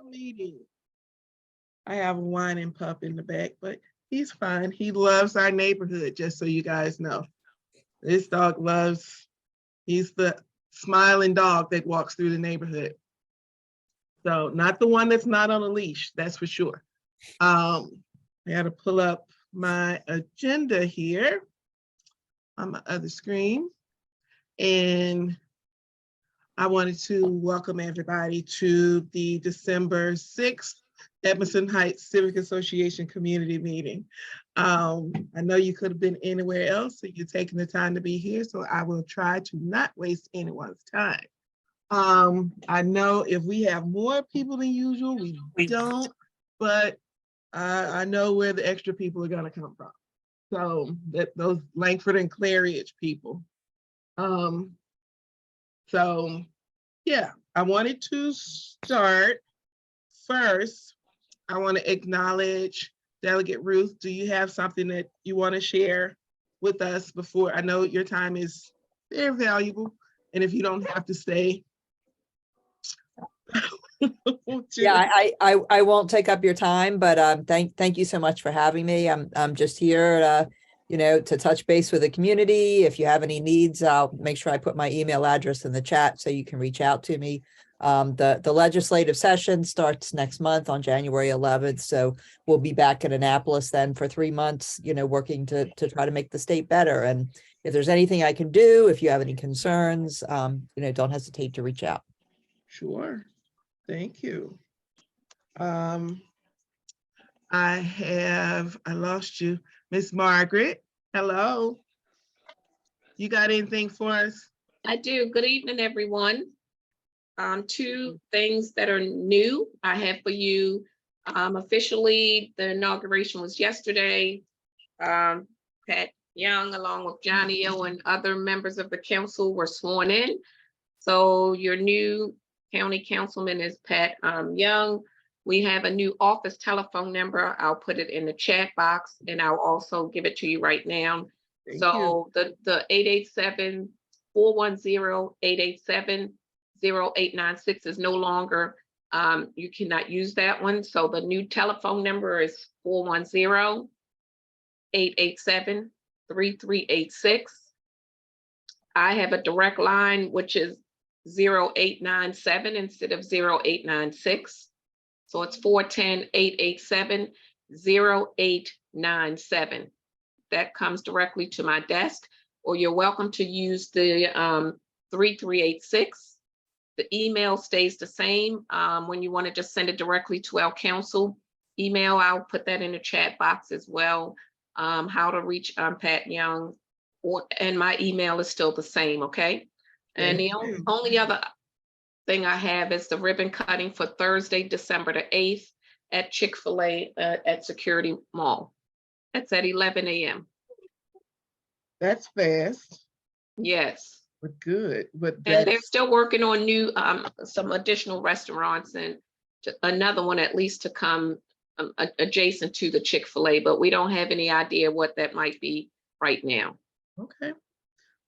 Meeting. I have a whining pup in the back, but he's fine. He loves our neighborhood, just so you guys know. This dog loves, he's the smiling dog that walks through the neighborhood. So not the one that's not on a leash, that's for sure. I had to pull up my agenda here on my other screen. And I wanted to welcome everybody to the December 6th Edmondson Heights Civic Association Community Meeting. I know you could have been anywhere else, so you're taking the time to be here, so I will try to not waste anyone's time. I know if we have more people than usual, we don't, but I know where the extra people are gonna come from. So those Langford and Claridge people. So yeah, I wanted to start first. I want to acknowledge Delegate Ruth. Do you have something that you want to share with us before? I know your time is very valuable, and if you don't have to stay. Yeah, I won't take up your time, but thank you so much for having me. I'm just here to touch base with the community. If you have any needs, I'll make sure I put my email address in the chat so you can reach out to me. The legislative session starts next month on January 11th. So we'll be back in Annapolis then for 3 months, working to try to make the state better. And if there's anything I can do, if you have any concerns, don't hesitate to reach out. Sure. Thank you. I lost you. Miss Margaret, hello. You got anything for us? I do. Good evening, everyone. 2 things that are new I have for you. Officially, the inauguration was yesterday. Pat Young, along with Johnny O and other members of the council, were sworn in. So your new county councilman is Pat Young. We have a new office telephone number. I'll put it in the chat box, and I'll also give it to you right now. Thank so you. The 887-410-887-0896 is no longer, you cannot use that one. So the new telephone number is 410-887-3386. I have a direct line, which is 0897 instead of 0896. So it's 410-887-0897. That comes directly to my desk, or you're welcome to use the 3386. The email stays the same. When you want to just send it directly to our council email, I'll put that in the chat box as well. How to reach Pat Young, and my email is still the same, okay? And the only other thing I have is the ribbon cutting for Thursday, December the 8th at Chick-fil-A at Security Mall. That's at 11 a.m. That's fast. Yes. But good. But and they're still working on new, some additional restaurants, and another one at least to come adjacent to the Chick-fil-A, but we don't have any idea what that might be right now. Okay.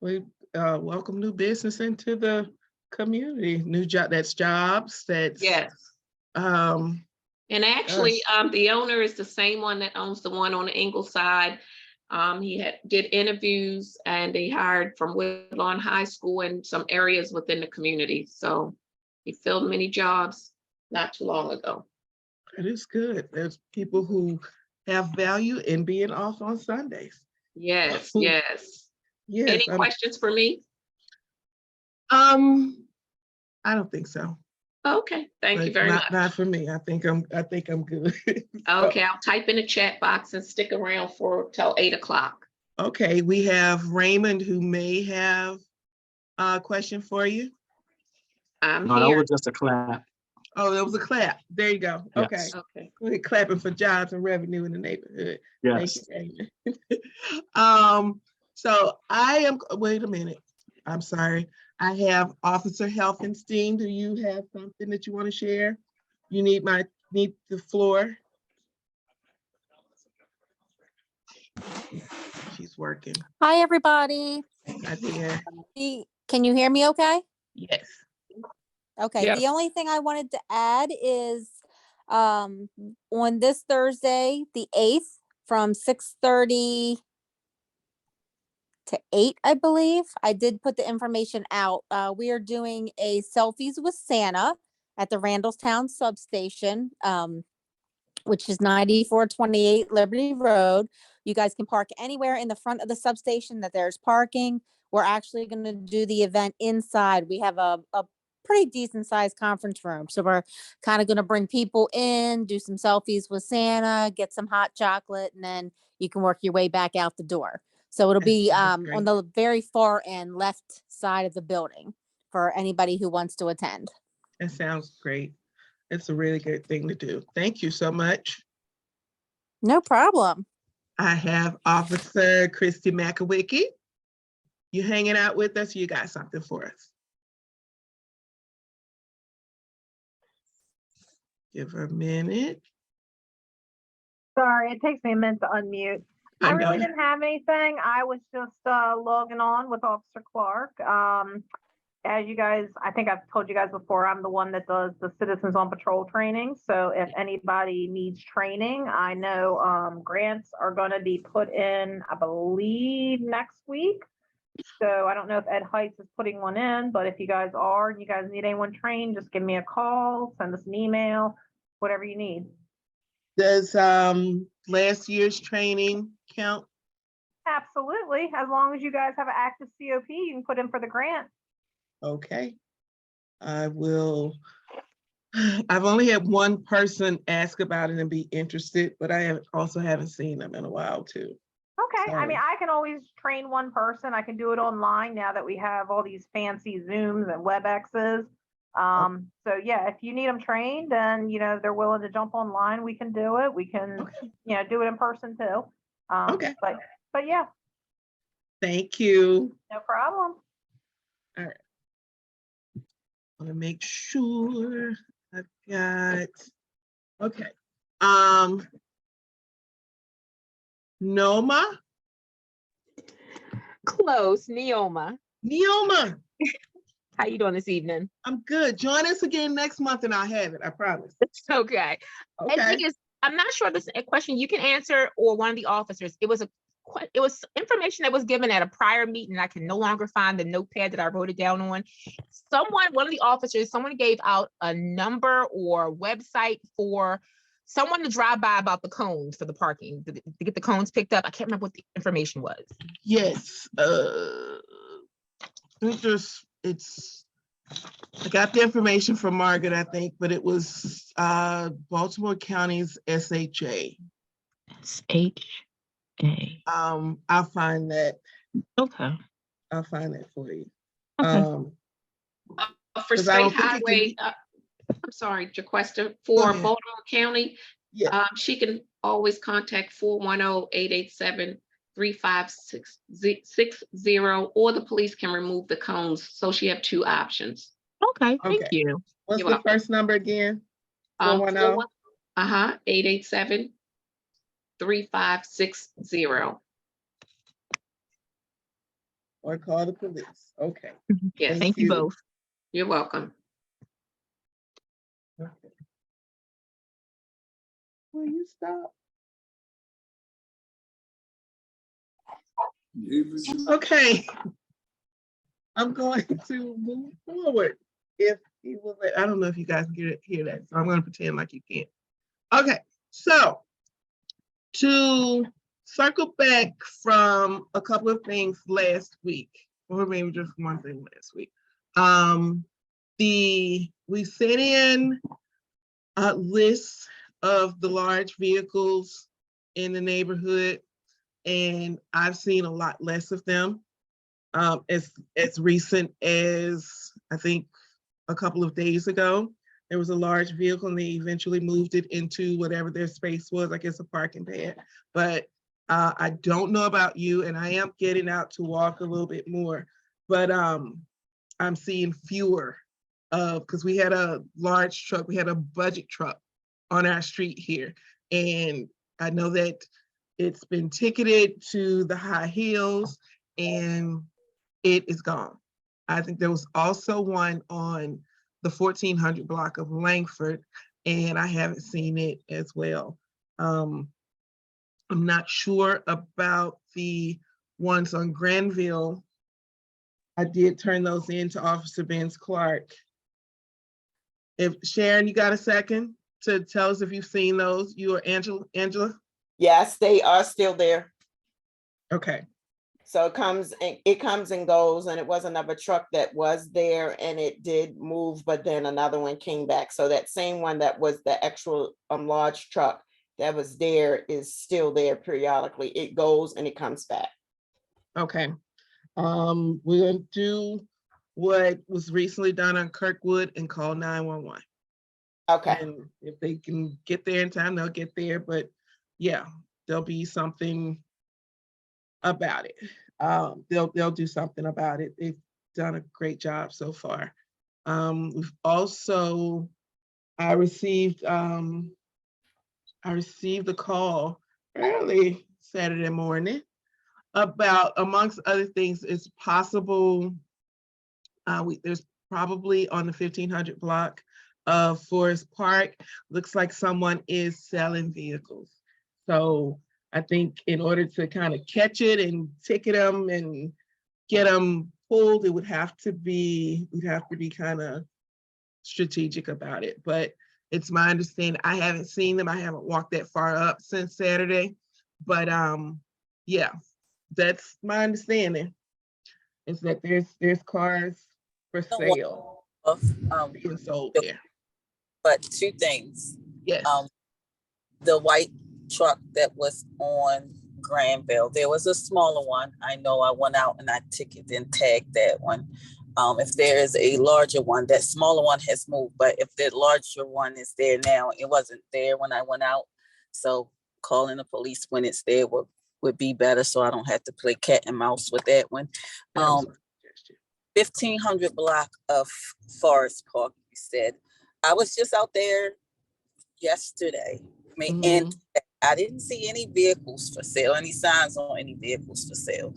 We welcome new business into the community. New job, that's jobs, that's yes. And actually, the owner is the same one that owns the one on the Ingleside. He did interviews, and they hired from Woodlawn High School and some areas within the community. So he filled many jobs not too long ago. It is good. There's people who have value in being off on Sundays. Yes, yes. Yes. Any questions for me? I don't think so. Okay, thank you very much. Not for me. I think I'm good. Okay, I'll type in the chat box and stick around for till 8 o'clock. Okay, we have Raymond who may have a question for you. I'm No, here. that was just a clap. Oh, that was a clap. There you go. Yes. Okay. Okay. We're clapping for jobs and revenue in the neighborhood. Yes. Thank you, Raymond. So I am, wait a minute. I'm sorry. I have Officer Helfenstein. Do you have something that you want to share? You need the floor. She's working. Hi, everybody. Hi there. Can you hear me okay? Yes. Okay. Yes. The only thing I wanted to add is on this Thursday, the 8th, from 6:30 to 8, I believe. I did put the information out. We are doing a selfies with Santa at the Randallstown substation, which is 9428 Liberty Road. You guys can park anywhere in the front of the substation that there's parking. We're actually going to do the event inside. We have a pretty decent sized conference room. So we're kind of going to bring people in, do some selfies with Santa, get some hot chocolate, and then you can work your way back out the door. So it'll be That's on great. the very far end left side of the building for anybody who wants to attend. That sounds great. It's a really good thing to do. Thank you so much. No problem. I have Officer Christy Makawicki. You hanging out with us? You got something for us? Give her a minute. Sorry, it takes me a minute to unmute. I know. really didn't have anything. I was just logging on with Officer Clark. As you guys, I think I've told you guys before, I'm the one that does the Citizens on Patrol training. So if anybody needs training, I know grants are going to be put in, I believe, next week. So I don't know if Ed Heights is putting one in, but if you guys are and you guys need anyone trained, just give me a call, send us an email, whatever you need. Does last year's training count? Absolutely. As long as you guys have an active COP, you can put in for the grant. Okay. I will. I've only had one person ask about it and be interested, but I also haven't seen them in a while too. Okay. I So- mean, I can always train one person. I can do it online now that we have all these fancy Zooms and WebExes. So yeah, if you need them trained and, you know, they're willing to jump online, we can do it. We can, Okay. you know, do it in person too. Okay. But yeah, Thank you. no problem. I want to make sure I've got, okay. Noma? Close, Neoma. Neoma, How you doing this evening? I'm good. Join us again next month and I'll have it, I promise. Okay. And Okay. thing is, I'm not sure if this is a question you can answer or one of the officers. It was information that was given at a prior meeting. I can no longer find the notepad that I wrote it down on. One of the officers, someone gave out a number or website for someone to drive by about the cones for the parking, to get the cones picked up. I can't remember what the information was. Yes, I got the information from Margaret, I think, but it was Baltimore County's SHA. SHA. I'll find that. Okay. I'll find that for you. Okay. For 'Cause I don't State think it can- Highway, I'm sorry, Jaquesta, Go for ahead. Baltimore County, Yeah, she can always contact 410-887-35660, or the police can remove the cones. So she have two options. Okay. Thank Okay. you. what's You're the welcome. first number again? 410? 887-3560. Or call the police, okay. Yes, Thank you both. you're welcome. Okay. Will you stop? Okay. I'm going to move forward. If he will, I don't know if you guys can hear that, so I'm going to pretend like you can't. Okay, so to circle back from a couple of things last week, or maybe just one thing last week. We sent in a list of the large vehicles in the neighborhood, and I've seen a lot less of them. As recent as I think a couple of days ago, there was a large vehicle and they eventually moved it into whatever their space was, I guess a parking pad. But I don't know about you, and I am getting out to walk a little bit more, but I'm seeing fewer because we had a large truck, we had a budget truck on our street here. And I know that it's been ticketed to the high hills and it is gone. I think there was also one on the 1400 block of Langford, and I haven't seen it as well. I'm not sure about the ones on Granville. I did turn those in to Officer Benz Clark. If Sharon, you got a second to tell us if you've seen those, you or Angela? Yes, they are still there. Okay, So it comes and goes, and it was another truck that was there and it did move, but then another one came back. So that same one that was the actual large truck that was there is still there periodically. It goes and it comes back. okay. We're gonna do what was recently done on Kirkwood and call 911. Okay. And if they can get there in time, they'll get there, but yeah, there'll be something about it. They'll do something about it. They've done a great job so far. We've also, I received a call early Saturday morning about, amongst other things, it's possible, there's probably on the 1500 block of Forest Park, looks like someone is selling vehicles. So I think in order to kind of catch it and ticket them and get them pulled, we'd have to be kind of strategic about it. But it's my understanding, I haven't seen them. I haven't walked that far up since Saturday. But yeah, that's my understanding, is that there's cars for sale Of, being sold there. but two things. Yes. The white truck that was on Granville, there was a smaller one. I know I went out and I ticketed and tagged that one. If there is a larger one, that smaller one has moved, but if the larger one is there now, it wasn't there when I went out. So calling the police when it's there would be better, so I don't have to play cat and mouse with that one. That was my suggestion. 1500 block of Forest Park, you said. I was just out there yesterday. I mean, and I didn't see any vehicles for sale, any signs on any vehicles for sale.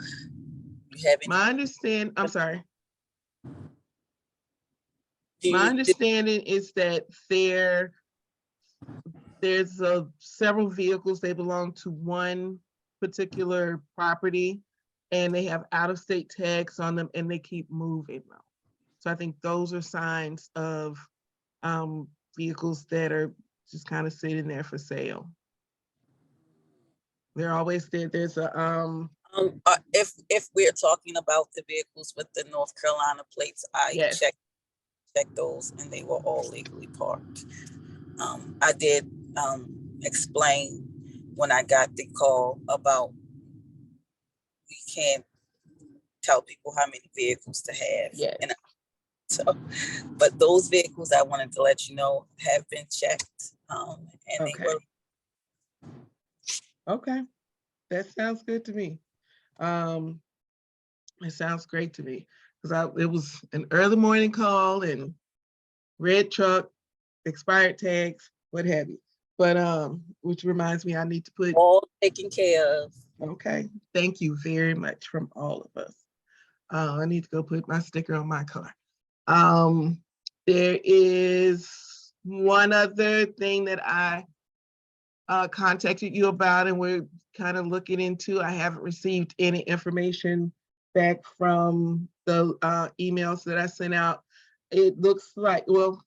You have any? I'm sorry. My understanding is that there's several vehicles, they belong to one particular property, and they have out-of-state tags on them, and they keep moving though. So I think those are signs of vehicles that are just kind of sitting there for sale. They're always there. There's a if we're talking about the vehicles with the North Carolina plates, I yes. checked those and they were all legally parked. I did explain when I got the call about we can't tell people how many vehicles to have. Yes. And so, but those vehicles, I wanted to let you know, have been checked. And Okay. they were. Okay, that sounds good to me. It sounds great to me, because it was an early morning call and red truck, expired tags, what have you. But which reminds me, I need to put All taken care of. Okay, thank you very much from all of us. I need to go put my sticker on my car. There is one other thing that I contacted you about, and we're kind of looking into. I haven't received any information back from the emails that I sent out. It looks like, well,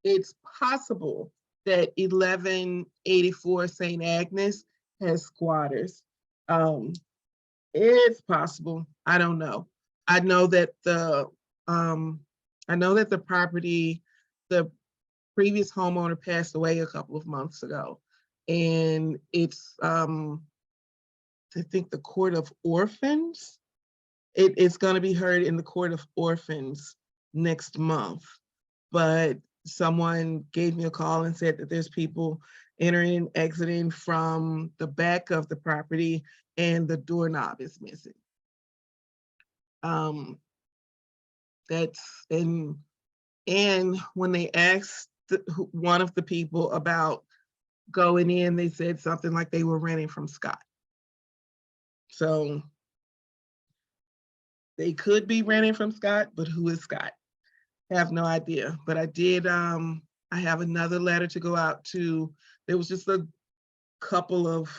it's possible that 1184 St. Agnes has squatters. It's possible. I don't know. I know that the property, the previous homeowner passed away a couple of months ago, and it's I think the Court of Orphans. It's going to be heard in the Court of Orphans next month, but someone gave me a call and said that there's people entering and exiting from the back of the property, and the doorknob is missing. That's and when they asked one of the people about going in, they said something like they were renting from Scott. So they could be renting from Scott, but who is Scott? I have no idea. But I did I have another letter to go out to, there was just a couple of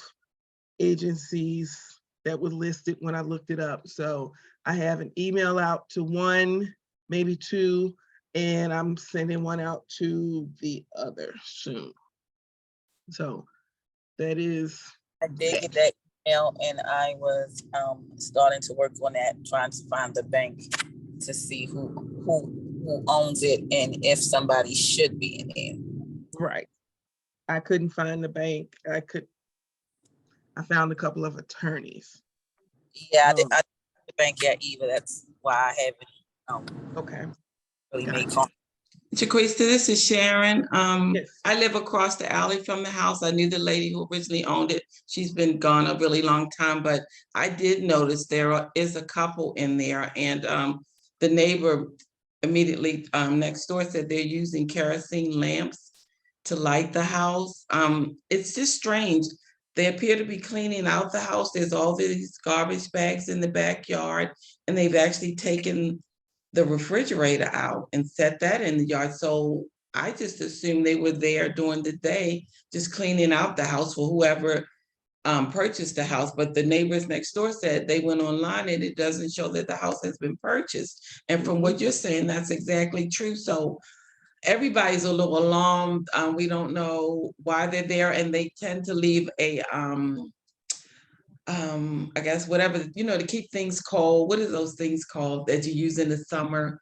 agencies that were listed when I looked it up. So I have an email out to one, maybe two, and I'm sending one out to the other soon. So that is. I did get that email and I was starting to work on that, trying to find the bank to see who owns it and if somebody should be in it. Right. I couldn't find the bank. I found a couple of attorneys. Yeah, I didn't get the bank yet either. That's why I haven't Okay. really made Gotcha. contact. Jaquista, this is Sharon. Yes. I live across the alley from the house. I knew the lady who originally owned it. She's been gone a really long time, but I did notice there is a couple in there, and the neighbor immediately next door said they're using kerosene lamps to light the house. It's just strange. They appear to be cleaning out the house. There's all these garbage bags in the backyard, and they've actually taken the refrigerator out and set that in the yard. So I just assumed they were there during the day, just cleaning out the house for whoever purchased the house. But the neighbors next door said they went online and it doesn't show that the house has been purchased. And from what you're saying, that's exactly true. So everybody's a little alarmed. We don't know why they're there, and they tend to leave a I guess whatever, you know, to keep things cold. What are those things called that you use in the summer?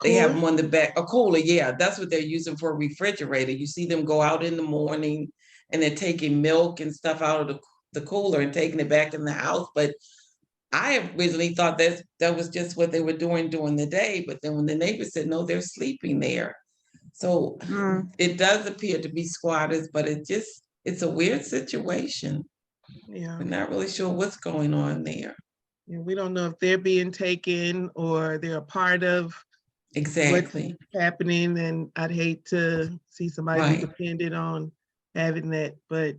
They have them on the back, a cooler. Yeah, that's what they're using for a refrigerator. You see them go out in the morning and they're taking milk and stuff out of the cooler and taking it back in the house. But I originally thought that was just what they were doing during the day. But then when the neighbor said, no, they're sleeping there. So it does appear to be squatters, but it's a weird situation. Yeah. We're not really sure what's going on there. Yeah, we don't know if they're being taken or they're a part of Exactly. what's happening. And I'd hate to see somebody Right. who depended on having that, but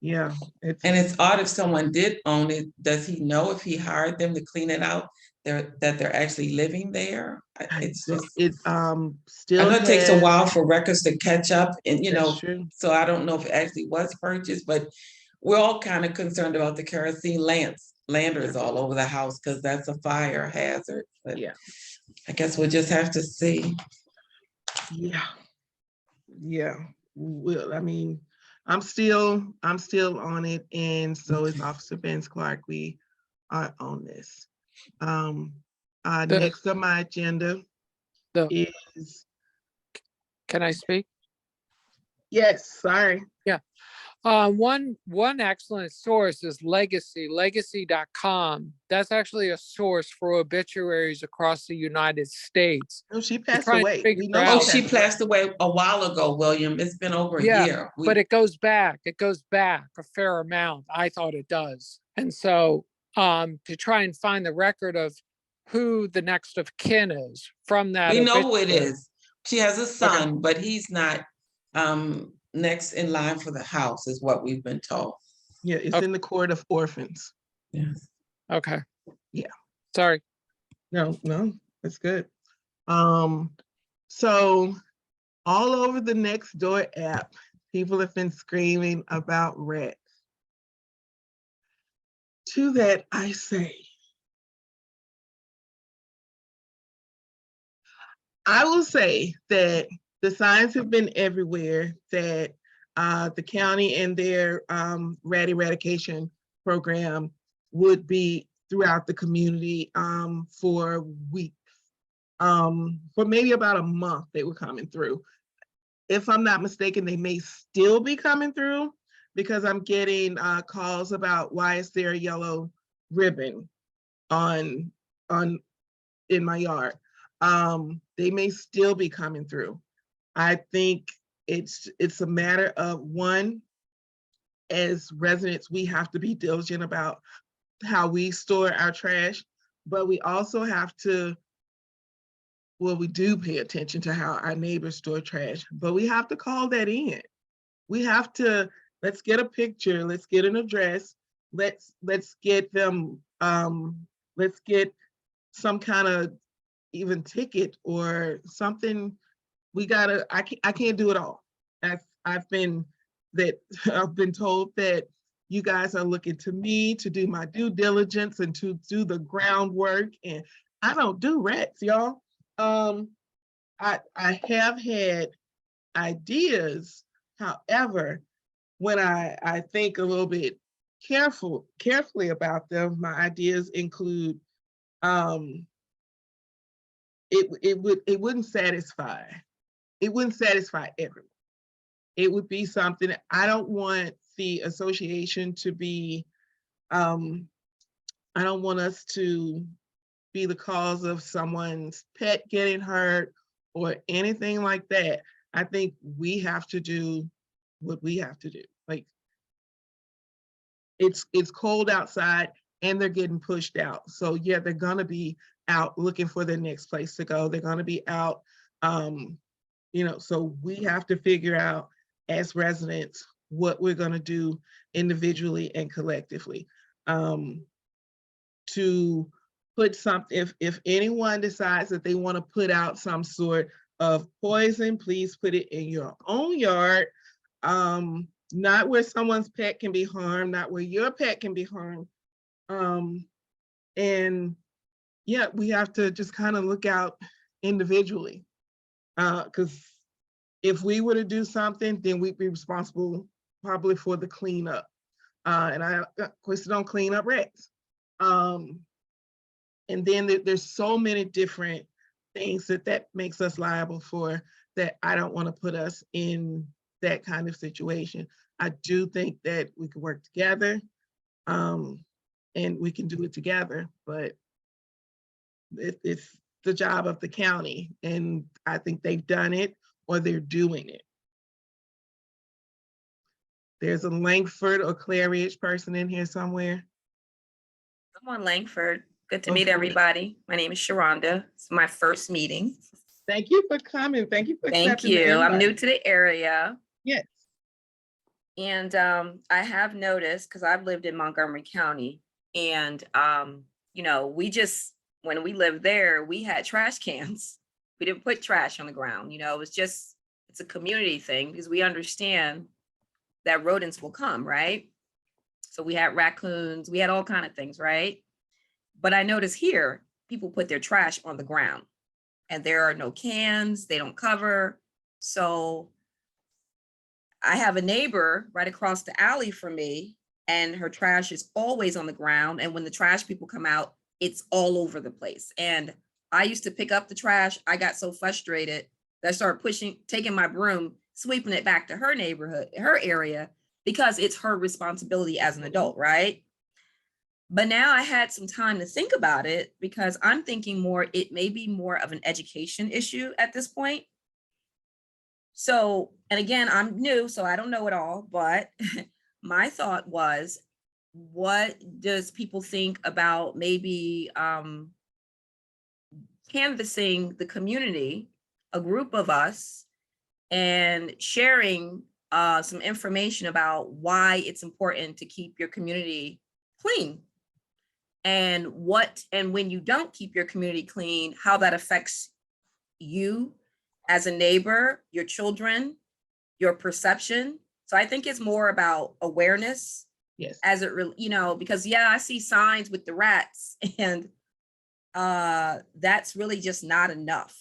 yeah. And it's odd if someone did own it, does he know if he hired them to clean it out, that they're actually living there? It's just, it I still know it takes a has- while for records to catch up and, you know, That's true. so I don't know if it actually was purchased, but we're all kind of concerned about the kerosene lanterns all over the house because that's a fire hazard. But Yeah. I guess we'll just have to see. Yeah. Yeah. Well, I mean, I'm still on it, and so is Officer Benz Clark. We are on this. Next on my agenda is. Can I speak? Yes, sorry. Yeah. One excellent source is legacy.com. That's actually a source for obituaries across the United States. No, she To passed try and away. figure We know out- Oh, she passed away a while ago, William. It's been over a Yeah, year. but it goes back a fair amount. I thought it does. And so to try and find the record of who the next of kin is from that. We know who it obituary. is. She has a son, but he's not next in line for the house, is what we've been told. Yeah, it's Okay. in the court of orphans. Yes. Okay. Yeah. Sorry. No, that's good. So all over the Nextdoor app, people have been screaming about rats. To that, I say, I will say that the signs have been everywhere that the county and their rat eradication program would be throughout the community for weeks. For maybe about a month, they were coming through. If I'm not mistaken, they may still be coming through because I'm getting calls about why is there a yellow ribbon in my yard. They may still be coming through. I think it's a matter of, one, as residents, we have to be diligent about how we store our trash, but we also have to, well, we do pay attention to how our neighbors store trash, but we have to call that in. We have to, let's get a picture, let's get an address, let's get them, let's get some kind of even ticket or something we gotta, I can't do it all. I've been told that you guys are looking to me to do my due diligence and to do the groundwork, and I don't do rats, y'all. I have had ideas. However, when I think a little bit carefully about them, my ideas include it wouldn't satisfy. It wouldn't satisfy everyone. It would be something, I don't want the association to be, I don't want us to be the cause of someone's pet getting hurt or anything like that. I think we have to do what we have to do. Like, it's cold outside and they're getting pushed out. So yeah, they're gonna be out looking for their next place to go. They're gonna be out, you know, so we have to figure out as residents what we're gonna do individually and collectively. To put something, if anyone decides that they want to put out some sort of poison, please put it in your own yard. Not where someone's pet can be harmed, not where your pet can be harmed. And yeah, we have to just kind of look out individually. Because if we were to do something, then we'd be responsible probably for the cleanup. And I, of course, don't clean up rats. And then there's so many different things that makes us liable for, that I don't want to put us in that kind of situation. I do think that we could work together, and we can do it together, but it's the job of the county, and I think they've done it or they're doing it. There's a Langford or Claridge person in here somewhere. I'm on Langford. Good to Okay. meet everybody. My name is Sharonda. It's my first meeting. Thank you for coming. Thank you for Thank accepting the you. I'm new invite. to the area. Yes. And I have noticed, because I've lived in Montgomery County, and you know, when we lived there, we had trash cans. We didn't put trash on the ground. You know, it's a community thing, because we understand that rodents will come, right? So we had raccoons, we had all kinds of things, right? But I notice here, people put their trash on the ground, and there are no cans, they don't cover. So I have a neighbor right across the alley from me, and her trash is always on the ground. And when the trash people come out, it's all over the place. And I used to pick up the trash. I got so frustrated that I started taking my broom, sweeping it back to her neighborhood, her area, because it's her responsibility as an adult, right? But now I had some time to think about it, because I'm thinking it may be more of an education issue at this point. So, and again, I'm new, so I don't know it all, but my thought was, what does people think about maybe canvassing the community, a group of us, and sharing some information about why it's important to keep your community clean, and when you don't keep your community clean, how that affects you as a neighbor, your children, your perception. So I think it's more about awareness. Yes. As it really, because I see signs with the rats, and that's really just not enough,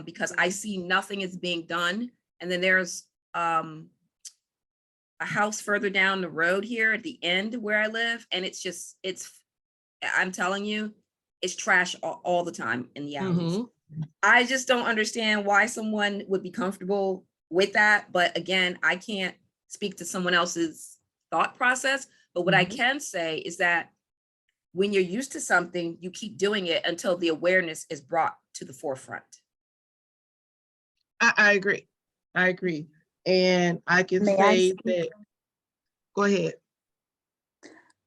because I see nothing is being done. And then there's a house further down the road here at the end where I live, and I'm telling you, it's trash all the time in the alleys. Mm-hmm. I just don't understand why someone would be comfortable with that. But again, I can't speak to someone else's thought process. But what I can say is that when you're used to something, you keep doing it until the awareness is brought to the forefront. I agree. I agree. And I can May I say speak? that, go ahead.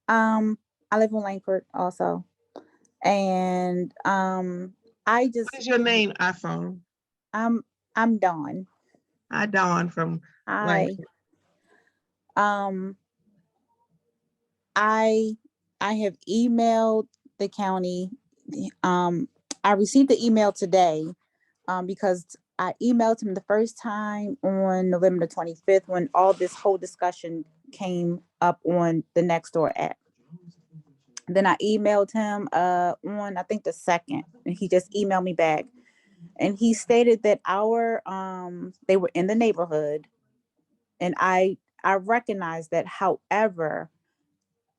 I live in Langford also. And I just What is your name, iPhone? I'm Dawn. Hi, Dawn from Hi. Langford. I have emailed the county. I received the email today because I emailed him the first time on November the 25th when all this whole discussion came up on the Nextdoor app. Then I emailed him on I think the 2nd, and he just emailed me back. And he stated that they were in the neighborhood, and I recognize that. However,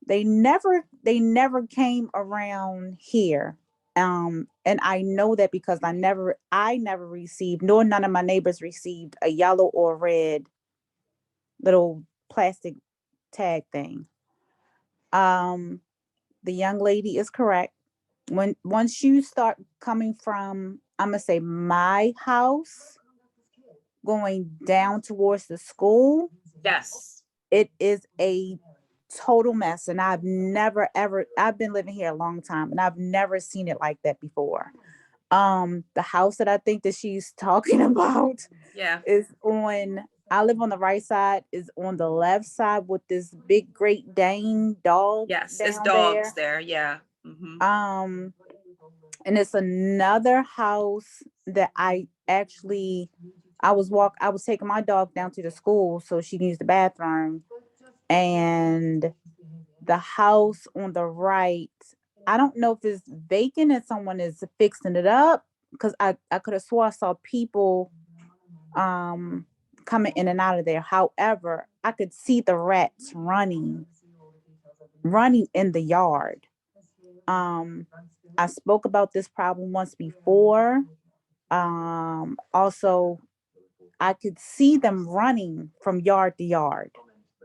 they never came around here. And I know that because I never received, nor none of my neighbors received, a yellow or red little plastic tag thing. The young lady is correct. Once you start coming from, I'm gonna say, my house going down towards the school, Yes. it is a total mess. And I've never ever, I've been living here a long time, and I've never seen it like that before. The house that I think that she's talking about Yeah. is I live on the right side, is on the left side with this big Great Dane dog Yes. down It's dogs there. Yeah. Mhm. there. And it's another house that I was taking my dog down to the school so she can use the bathroom. And the house on the right, I don't know if it's vacant and someone is fixing it up, because I could have swore I saw people coming in and out of there. However, I could see the rats running in the yard. I spoke about this problem once before. Also, I could see them running from yard to yard.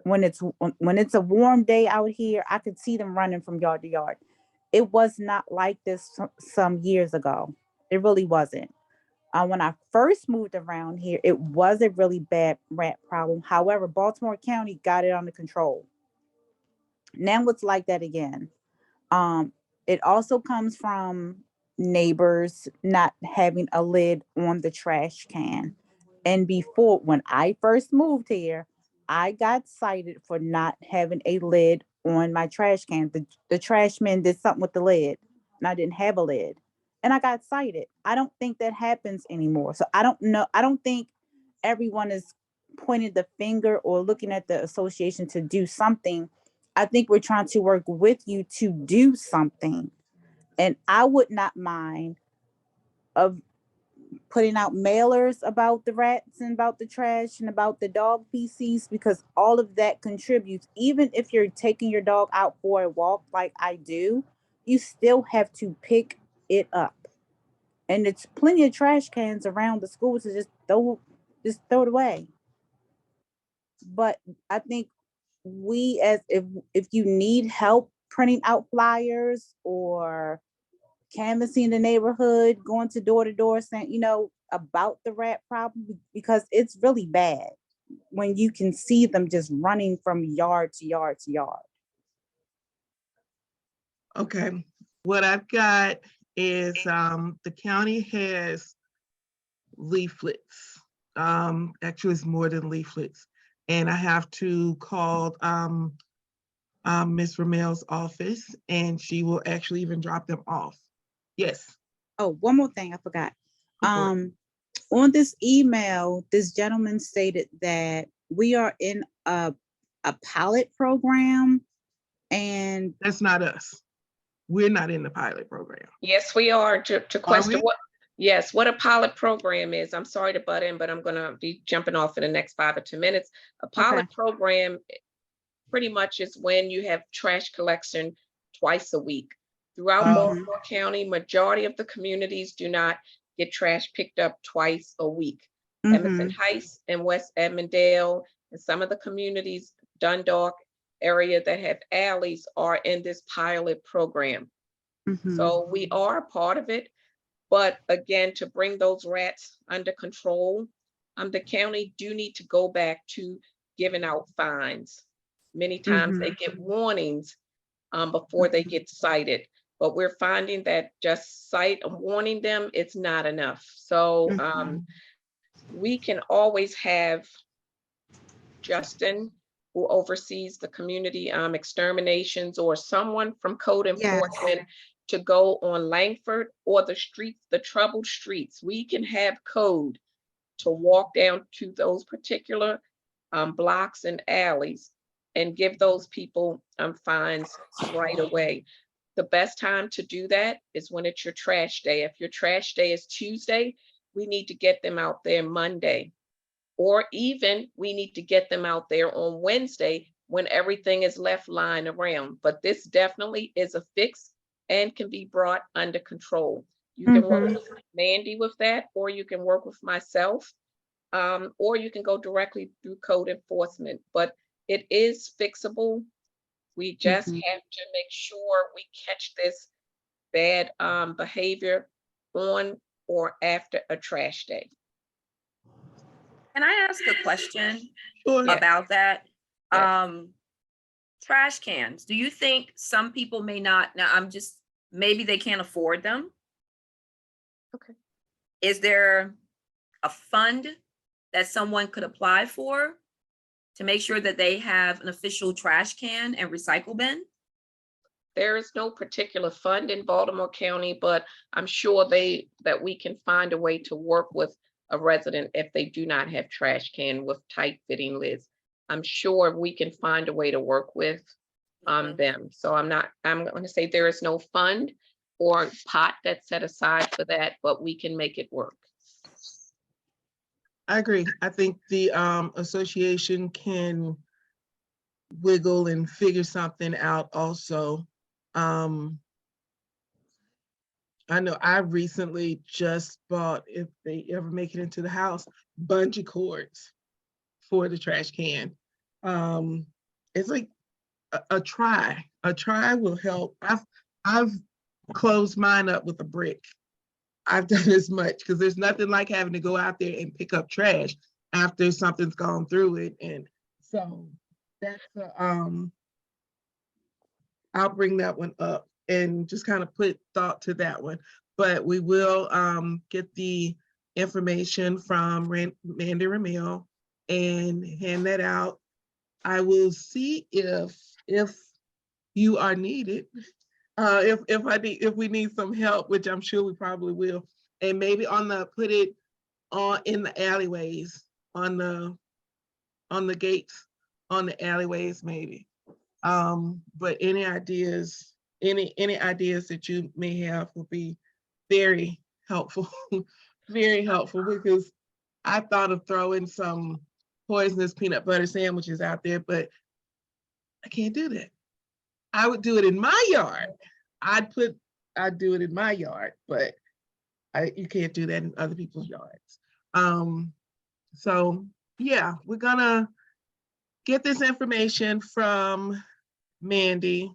When it's a warm day out here, I could see them running from yard to yard. It was not like this some years ago. It really wasn't. When I first moved around here, it was a really bad rat problem. However, Baltimore County got it under control. Now it's like that again. It also comes from neighbors not having a lid on the trash can. And before, when I first moved here, I got cited for not having a lid on my trash can. The trash man did something with the lid, and I didn't have a lid, and I got cited. I don't think that happens anymore. So I don't know. I don't think everyone is pointing the finger or looking at the association to do something. I think we're trying to work with you to do something. And I would not mind of putting out mailers about the rats and about the trash and about the dog feces, because all of that contributes. Even if you're taking your dog out for a walk like I do, you still have to pick it up. And it's plenty of trash cans around the school to just throw it away. But I think we, as if you need help printing out flyers or canvassing the neighborhood, going to door saying, about the rat problem, because it's really bad when you can see them just running from yard to yard to yard. Okay, what I've got is the county has leaflets. Actually, it's more than leaflets. And I have to call Ms. Ramel's office, and she will actually even drop them off. Yes. Oh, one more thing I forgot. Go for it. On this email, this gentleman stated that we are in a pilot program, and That's not us. We're not in the pilot program. Yes, we are. To question we? what, yes, what a pilot program is. I'm sorry to butt in, but I'm gonna be jumping off in the next 5 or 10 minutes. A pilot program pretty much is when you have trash collection twice a week. Throughout Baltimore County, majority of the communities do not get trash picked up twice a week. Emerson Heights and West Edmonddale, and some of the communities, Dundalk area that have alleys, are in this pilot program. So we are a part of it. But again, to bring those rats under control, the county do need to go back to giving out fines. Many times they get warnings before they get cited. But we're finding that just warning them, it's not enough. So we can always have Justin, who oversees the community exterminations, or someone from code enforcement to go on Langford or the streets, the troubled streets. We can have code to walk down to those particular blocks and alleys and give those people fines right away. The best time to do that is when it's your trash day. If your trash day is Tuesday, we need to get them out there Monday. Or even we need to get them out there on Wednesday when everything is left lying around. But this definitely is a fix and can be brought under control. You can work with Mandy with that, or you can work with myself, or you can go directly through code enforcement. But it is fixable. We just have to make sure we catch this bad behavior on or after a trash day. Can I ask a question Sure. about that? Yes. Trash cans, do you think some people may not, now maybe they can't afford them? Okay. Is there a fund that someone could apply for to make sure that they have an official trash can and recycle bin? There is no particular fund in Baltimore County, but I'm sure that we can find a way to work with a resident if they do not have trash can with tight fitting lids. I'm sure we can find a way to work with them. So I'm going to say there is no fund or pot that's set aside for that, but we can make it work. I agree. I think the association can wiggle and figure something out also. I know I recently just bought, if they ever make it into the house, bungee cords for the trash can. It's like a try. A try will help. I've closed mine up with a brick. I've done as much because there's nothing like having to go out there and pick up trash after something's gone through it. And so that's I'll bring that one up and just kind of put thought to that one. But we will get the information from Mandy Ramil and hand that out. I will see if you are needed. If we need some help, which I'm sure we probably will, and maybe put it on in the alleyways, on the gates, on the alleyways maybe. But any ideas that you may have will be very helpful, very helpful, because I thought of throwing some poisonous peanut butter sandwiches out there, but I can't do that. I would do it in my yard. I'd do it in my yard, but you can't do that in other people's yards. So yeah, we're gonna get this information from Mandy,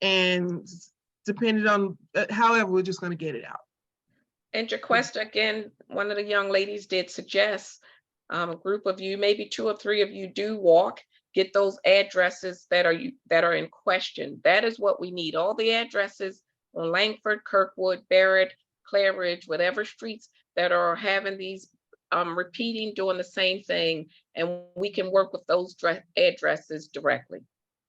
and depending on, however, we're just gonna get it out. And Jaquesta, again, one of the young ladies did suggest a group of you, maybe 2 or 3 of you do walk, get those addresses that are in question. That is what we need. All the addresses on Langford, Kirkwood, Barrett, Clare Ridge, whatever streets that are having these repeating, doing the same thing, and we can work with those addresses directly.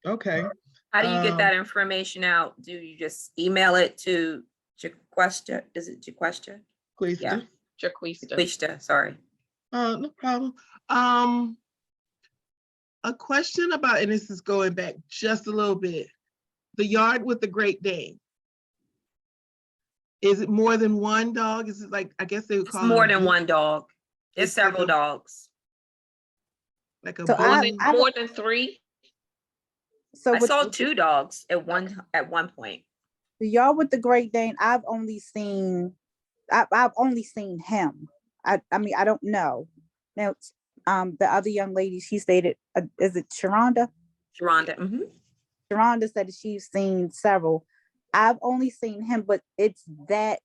Okay. How do you get that information out? Do you just email it to Jaquesta? Is it Jaquesta? Please. Yeah. Jaquesta. Jaquesta, sorry. No problem. A question about, and this is going back just a little bit, the yard with the Great Dane. Is it more than one dog? Is it like, I guess they would It's call it more than one dog. There's It's like several dogs. like a So bully? More than 3? So I with saw 2 dogs at one point. the yard with the Great Dane, I've only seen him. I mean, I don't know. Now, the other young lady, she stated, is it Sharonda? Sharonda. Mm-hmm. Sharonda said that she's seen several. I've only seen him, but it's that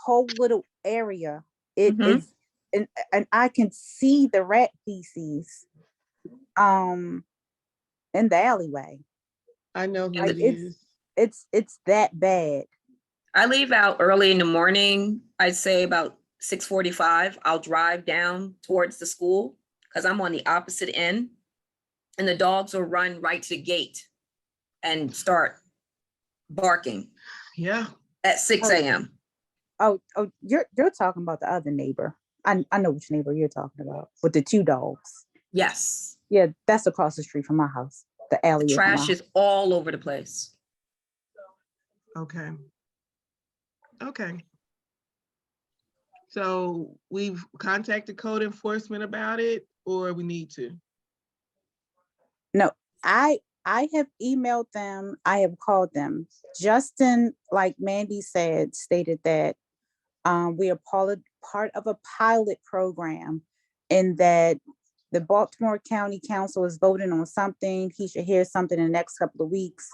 whole little area. It is, and I can see the rat feces in the alleyway. I know who Like, it is. It's that bad. I leave out early in the morning. I'd say about 6:45. I'll drive down towards the school because I'm on the opposite end, and the dogs will run right to the gate and start barking Yeah. at 6 a.m. Oh, you're talking about the other neighbor. I know which neighbor you're talking about with the 2 dogs. Yes, Yeah, that's across the street from my house. The the alley. trash is all over the place. Okay. Okay. So we've contacted code enforcement about it, or we need to? No, I have emailed them. I have called them. Justin, like Mandy said, stated that we are part of a pilot program, and that the Baltimore County Council is voting on something. He should hear something in the next couple of weeks.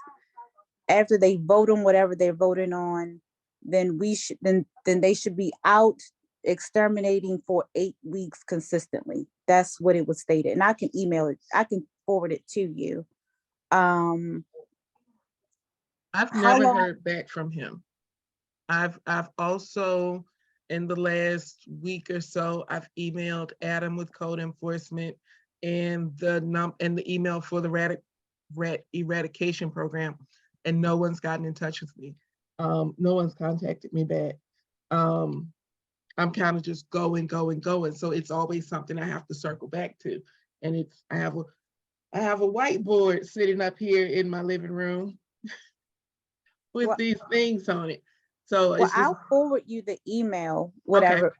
After they vote on whatever they're voting on, then they should be out exterminating for 8 weeks consistently. That's what it was stated. And I can email it. I can forward it to you. I've How never long- heard back from him. I've also, in the last week or so, I've emailed Adam with code enforcement and the email for the rat eradication program, and no one's gotten in touch with me. No one's contacted me back. I'm kind of just going. So it's always something I have to circle back to. And I have a whiteboard sitting up here in my living room with Well- these things on it. So Well, it's just, I'll forward you the email, whatever,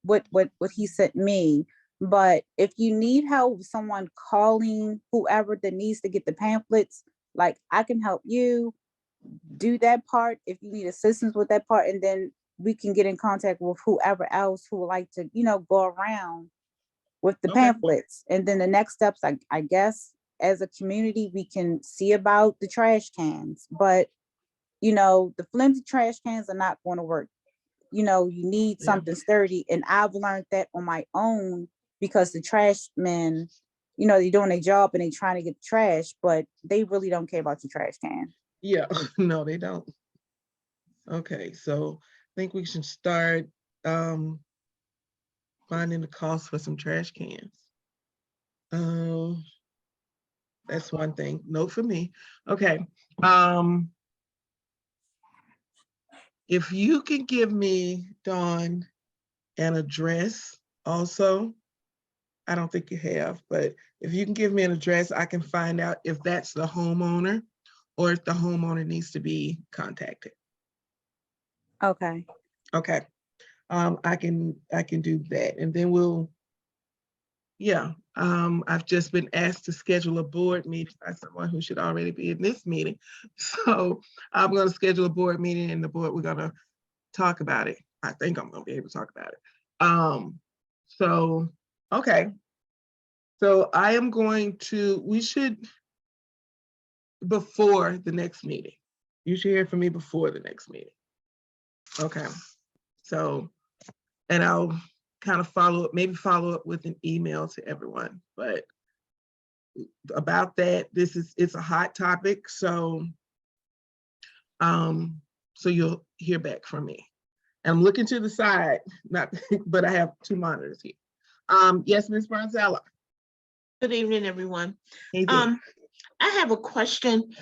what he sent me. But if you need help with someone calling whoever that needs to get the pamphlets, like I can help you do that part if you need assistance with that part, and then we can get in contact with whoever else who would like to, go around with the Okay. pamphlets. And then the next steps, I guess, as a community, we can see about the trash cans. But the flimsy trash cans are not going to work. You need Yeah. something sturdy. And I've learned that on my own, because the trash men, they're doing their job and they're trying to get trash, but they really don't care about your trash can. yeah, no, they don't. Okay, so I think we should start finding the cost for some trash cans. That's one thing. Note for me. Okay. If you can give me, Dawn, an address also. I don't think you have, but if you can give me an address, I can find out if that's the homeowner or if the homeowner needs to be contacted. Okay. Okay. I can do that, and then I've just been asked to schedule a board meeting by someone who should already be in this meeting. So I'm going to schedule a board meeting, and the board, we're going to talk about it. I think I'm going to be able to talk about it. So, okay. So I am going to, before the next meeting, you should hear from me before the next meeting. Okay. So, and I'll kind of follow up with an email to everyone, but about that, it's a hot topic. So, so you'll hear back from me. I'm looking to the side, but I have 2 monitors here. Yes, Ms. Bronzella. Good evening, everyone. Hey there. I have a question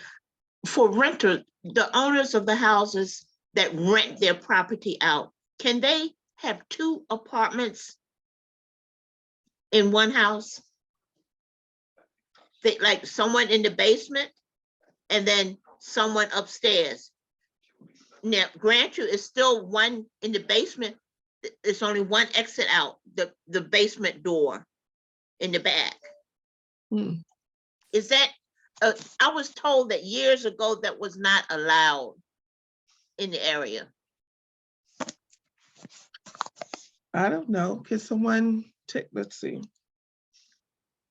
for renter, the owners of the houses that rent their property out. Can they have 2 apartments in one house? Like someone in the basement and then someone upstairs. Now, grant you, it's still one in the basement. It's only one exit out, the basement door in the back. Is that, I was told that years ago that was not allowed in the area. I don't know. Can someone take, let's see.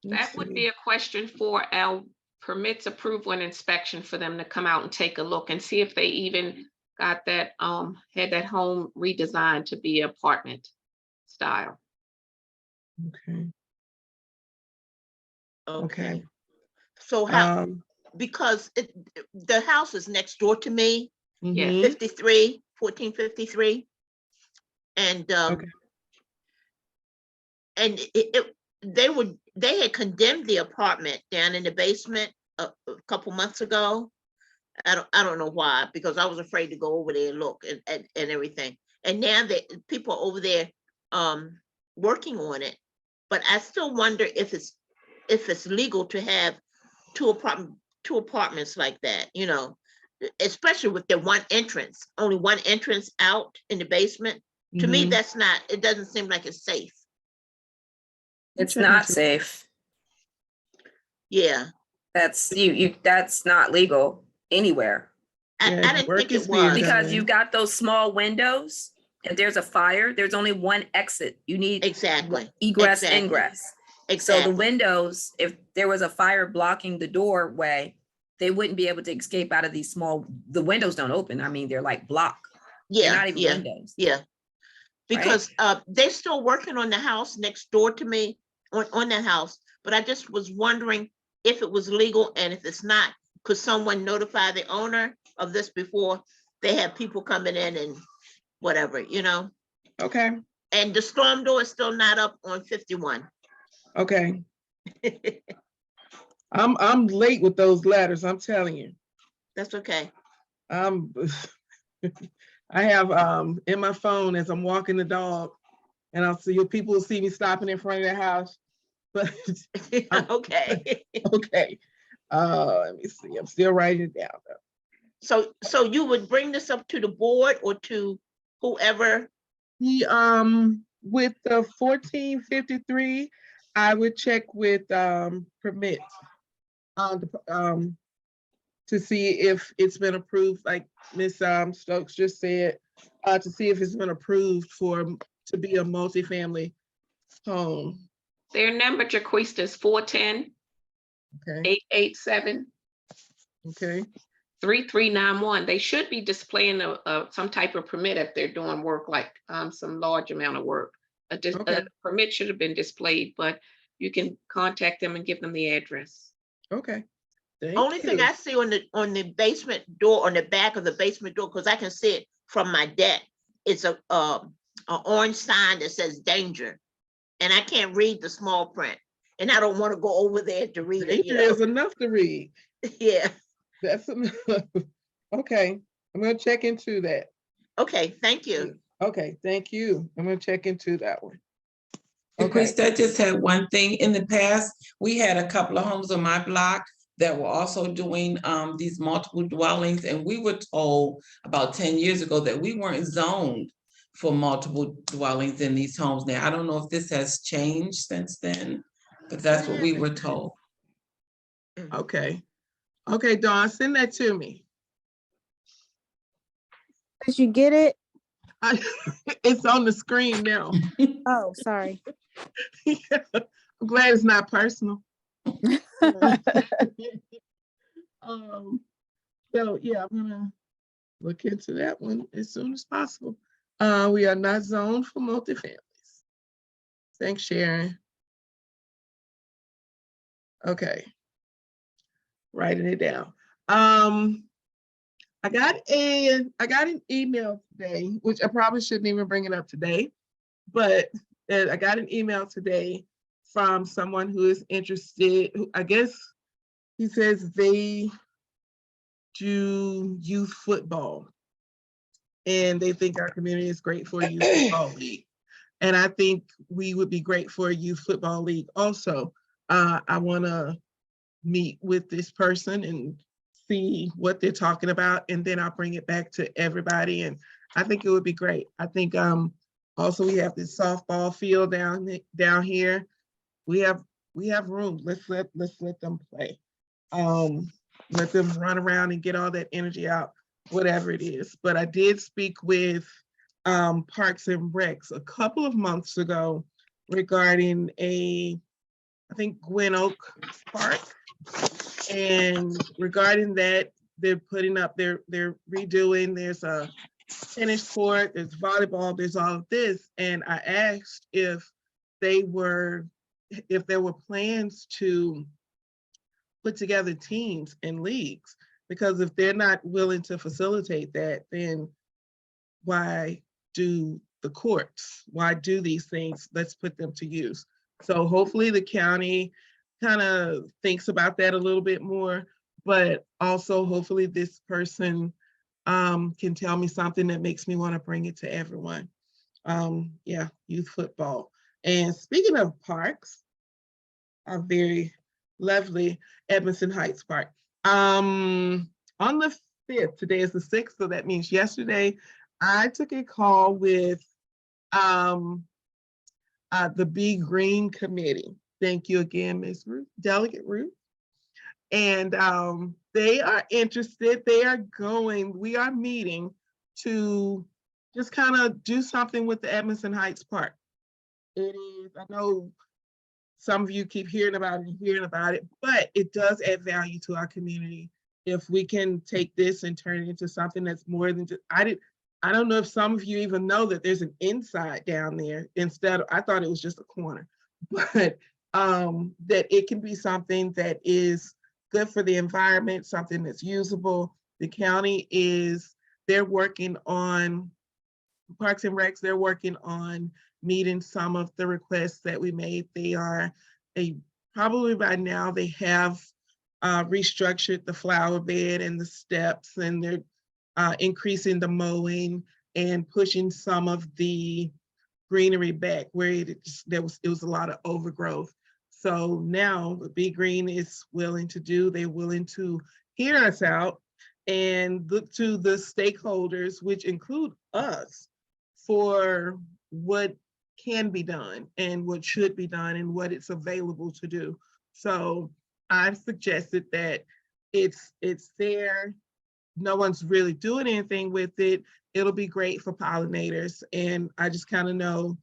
That would be a question for our permits approval and inspection for them to come out and take a look and see if they even got that, had that home redesigned to be apartment style. Okay. Okay. So how, because the house is next door to me, Yeah. 1453. And and they had condemned the apartment down in the basement a couple months ago. I don't know why, because I was afraid to go over there and look and everything. And now that people are over there working on it, but I still wonder if it's legal to have two apartments like that, you know, especially with the only one entrance out in the basement. To me, Mhm. it doesn't seem like it's safe. It's Check not into it. safe. Yeah, That's that's not legal anywhere. Yeah, I didn't work think is it being was. Because done. you've got those small windows. If there's a fire, there's only one exit. You need Exactly. egress, Exactly. ingress. So the Exactly. windows, if there was a fire blocking the doorway, they wouldn't be able to escape out of these the windows don't open. I mean, they're like block. They're Yeah, not even yeah, windows. yeah. Because they're still working on the house next door to me, on that house. But I just was wondering if it was legal, and if it's not, could someone notify the owner of this before they have people coming in and whatever, you know? Okay, And the storm door is still not up on 51. okay. I'm late with those letters, I'm telling you. That's okay. I have in my phone as I'm walking the dog, and I'll see people will see me stopping in front of their house. But Okay. okay. Let me see. I'm still writing it down though. So you would bring this up to the board or to whoever? With the 1453, I would check with permits to see if it's been approved, like Miss Stokes just said, to see if it's been approved to be a multifamily home. Their number, Jaquista, is 410 Okay. 887 Okay. 3391. They should be displaying some type of permit if they're doing work, like some large amount of work. A Okay. permit should have been displayed, but you can contact them and give them the address. Okay. Thank Only you. thing I see on the basement door, on the back of the basement door, because I can see it from my deck, it's a orange sign that says danger, and I can't read the small print, and I don't want to go over there to read it. Danger is enough to read. Yeah. That's enough. Okay. I'm gonna check into that. Okay. Thank you. Okay. Thank you. I'm gonna check into that one. Okay. Chris, I just had one thing. In the past, we had a couple of homes on my block that were also doing these multiple dwellings, and we were told about 10 years ago that we weren't zoned for multiple dwellings in these homes. Now, I don't know if this has changed since then, but that's what we were told. Okay. Okay, Dawn, send that to me. Did you get it? It's on the screen now. Oh, sorry. I'm glad it's not personal. So yeah, I'm gonna look into that one as soon as possible. We are not zoned for multifamilies. Thanks, Sharon. Okay. Writing it down. I got an email today, which I probably shouldn't even bring it up today, but I got an email today from someone who is interested, who I guess he says they do youth football and they think our community is great for a youth football league. And I think we would be great for a youth football league also. I want to meet with this person and see what they're talking about, and then I'll bring it back to everybody. And I think it would be great. I think also we have this softball field down here. We have room. Let's let them play. Let them run around and get all that energy out, whatever it is. But I did speak with Parks and Recs a couple of months ago regarding I think Gwen Oak Park. And regarding that, they're putting up, they're redoing, there's a tennis court, there's volleyball, there's all of this. And I asked if there were plans to put together teams and leagues, because if they're not willing to facilitate that, then why do the courts? Why do these things? Let's put them to use. So hopefully the county kind of thinks about that a little bit more, but also hopefully this person can tell me something that makes me want to bring it to everyone. Yeah, youth football. And speaking of parks, a very lovely Edmondson Heights Park. On the 5th, today is the 6th, so that means yesterday, I took a call with the Be Green Committee. Thank you again, Ms. Ruth, Delegate Ruth. And they are interested, we are meeting to just kind of do something with the Edmondson Heights Park. It is, I know some of you keep hearing about it, but it does add value to our community. If we can take this and turn it into something that's more than just, I don't know if some of you even know that there's an inside down there instead of, I thought it was just a corner, but that it can be something that is good for the environment, something that's usable. The county they're working on, Parks and Recs, they're working on meeting some of the requests that we made. Probably by now they have restructured the flower bed and the steps, and they're increasing the mowing and pushing some of the greenery back where it was a lot of overgrowth. So now Be Green is willing they're willing to hear us out and look to the stakeholders, which include us, for what can be done and what should be done and what it's available to do. So I've suggested that it's there. No one's really doing anything with it. It'll be great for pollinators. And I just kind of know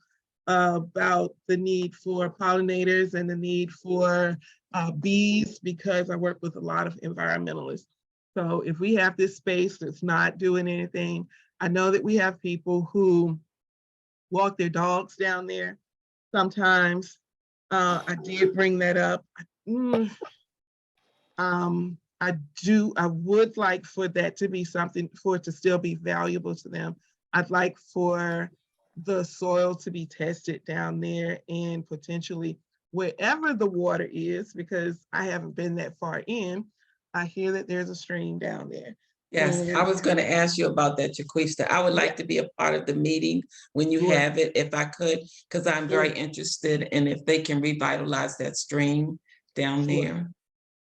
about the need for pollinators and the need for bees, because I work with a lot of environmentalists. So if we have this space that's not doing anything, I know that we have people who walk their dogs down there sometimes. I did bring that up. I would like for that to be something, for it to still be valuable to them. I'd like for the soil to be tested down there, and potentially wherever the water is, because I haven't been that far in, I hear that there's a stream down there. Yes, I was going to ask you about that, Jaquista. I would like to be a part of the meeting when you have it, if I could, because I'm very interested in if they can revitalize that stream down there.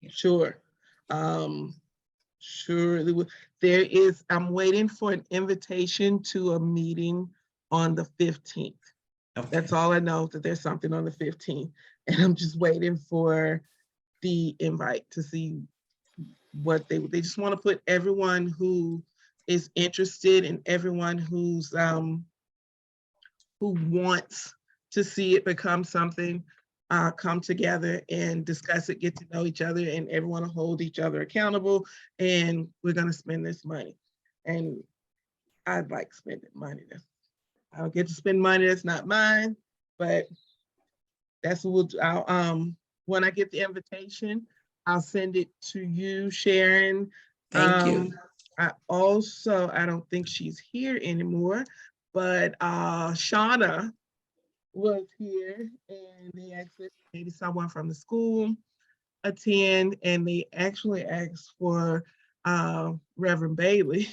Sure. Sure. I'm waiting for an invitation to a meeting on the 15th. Okay. That's all I know, that there's something on the 15th. And I'm just waiting for the invite to see what they just want to put everyone who is interested and everyone who wants to see it become something, come together and discuss it, get to know each other, and everyone will hold each other accountable, and we're going to spend this money. And I'd like spending money. I don't get to spend money that's not mine, but that's what we'll do. When I get the invitation, I'll send it to you, Sharon. Thank you. I don't think she's here anymore, but Shauna was here, and they asked maybe someone from the school attend, and they actually asked for Reverend Bailey.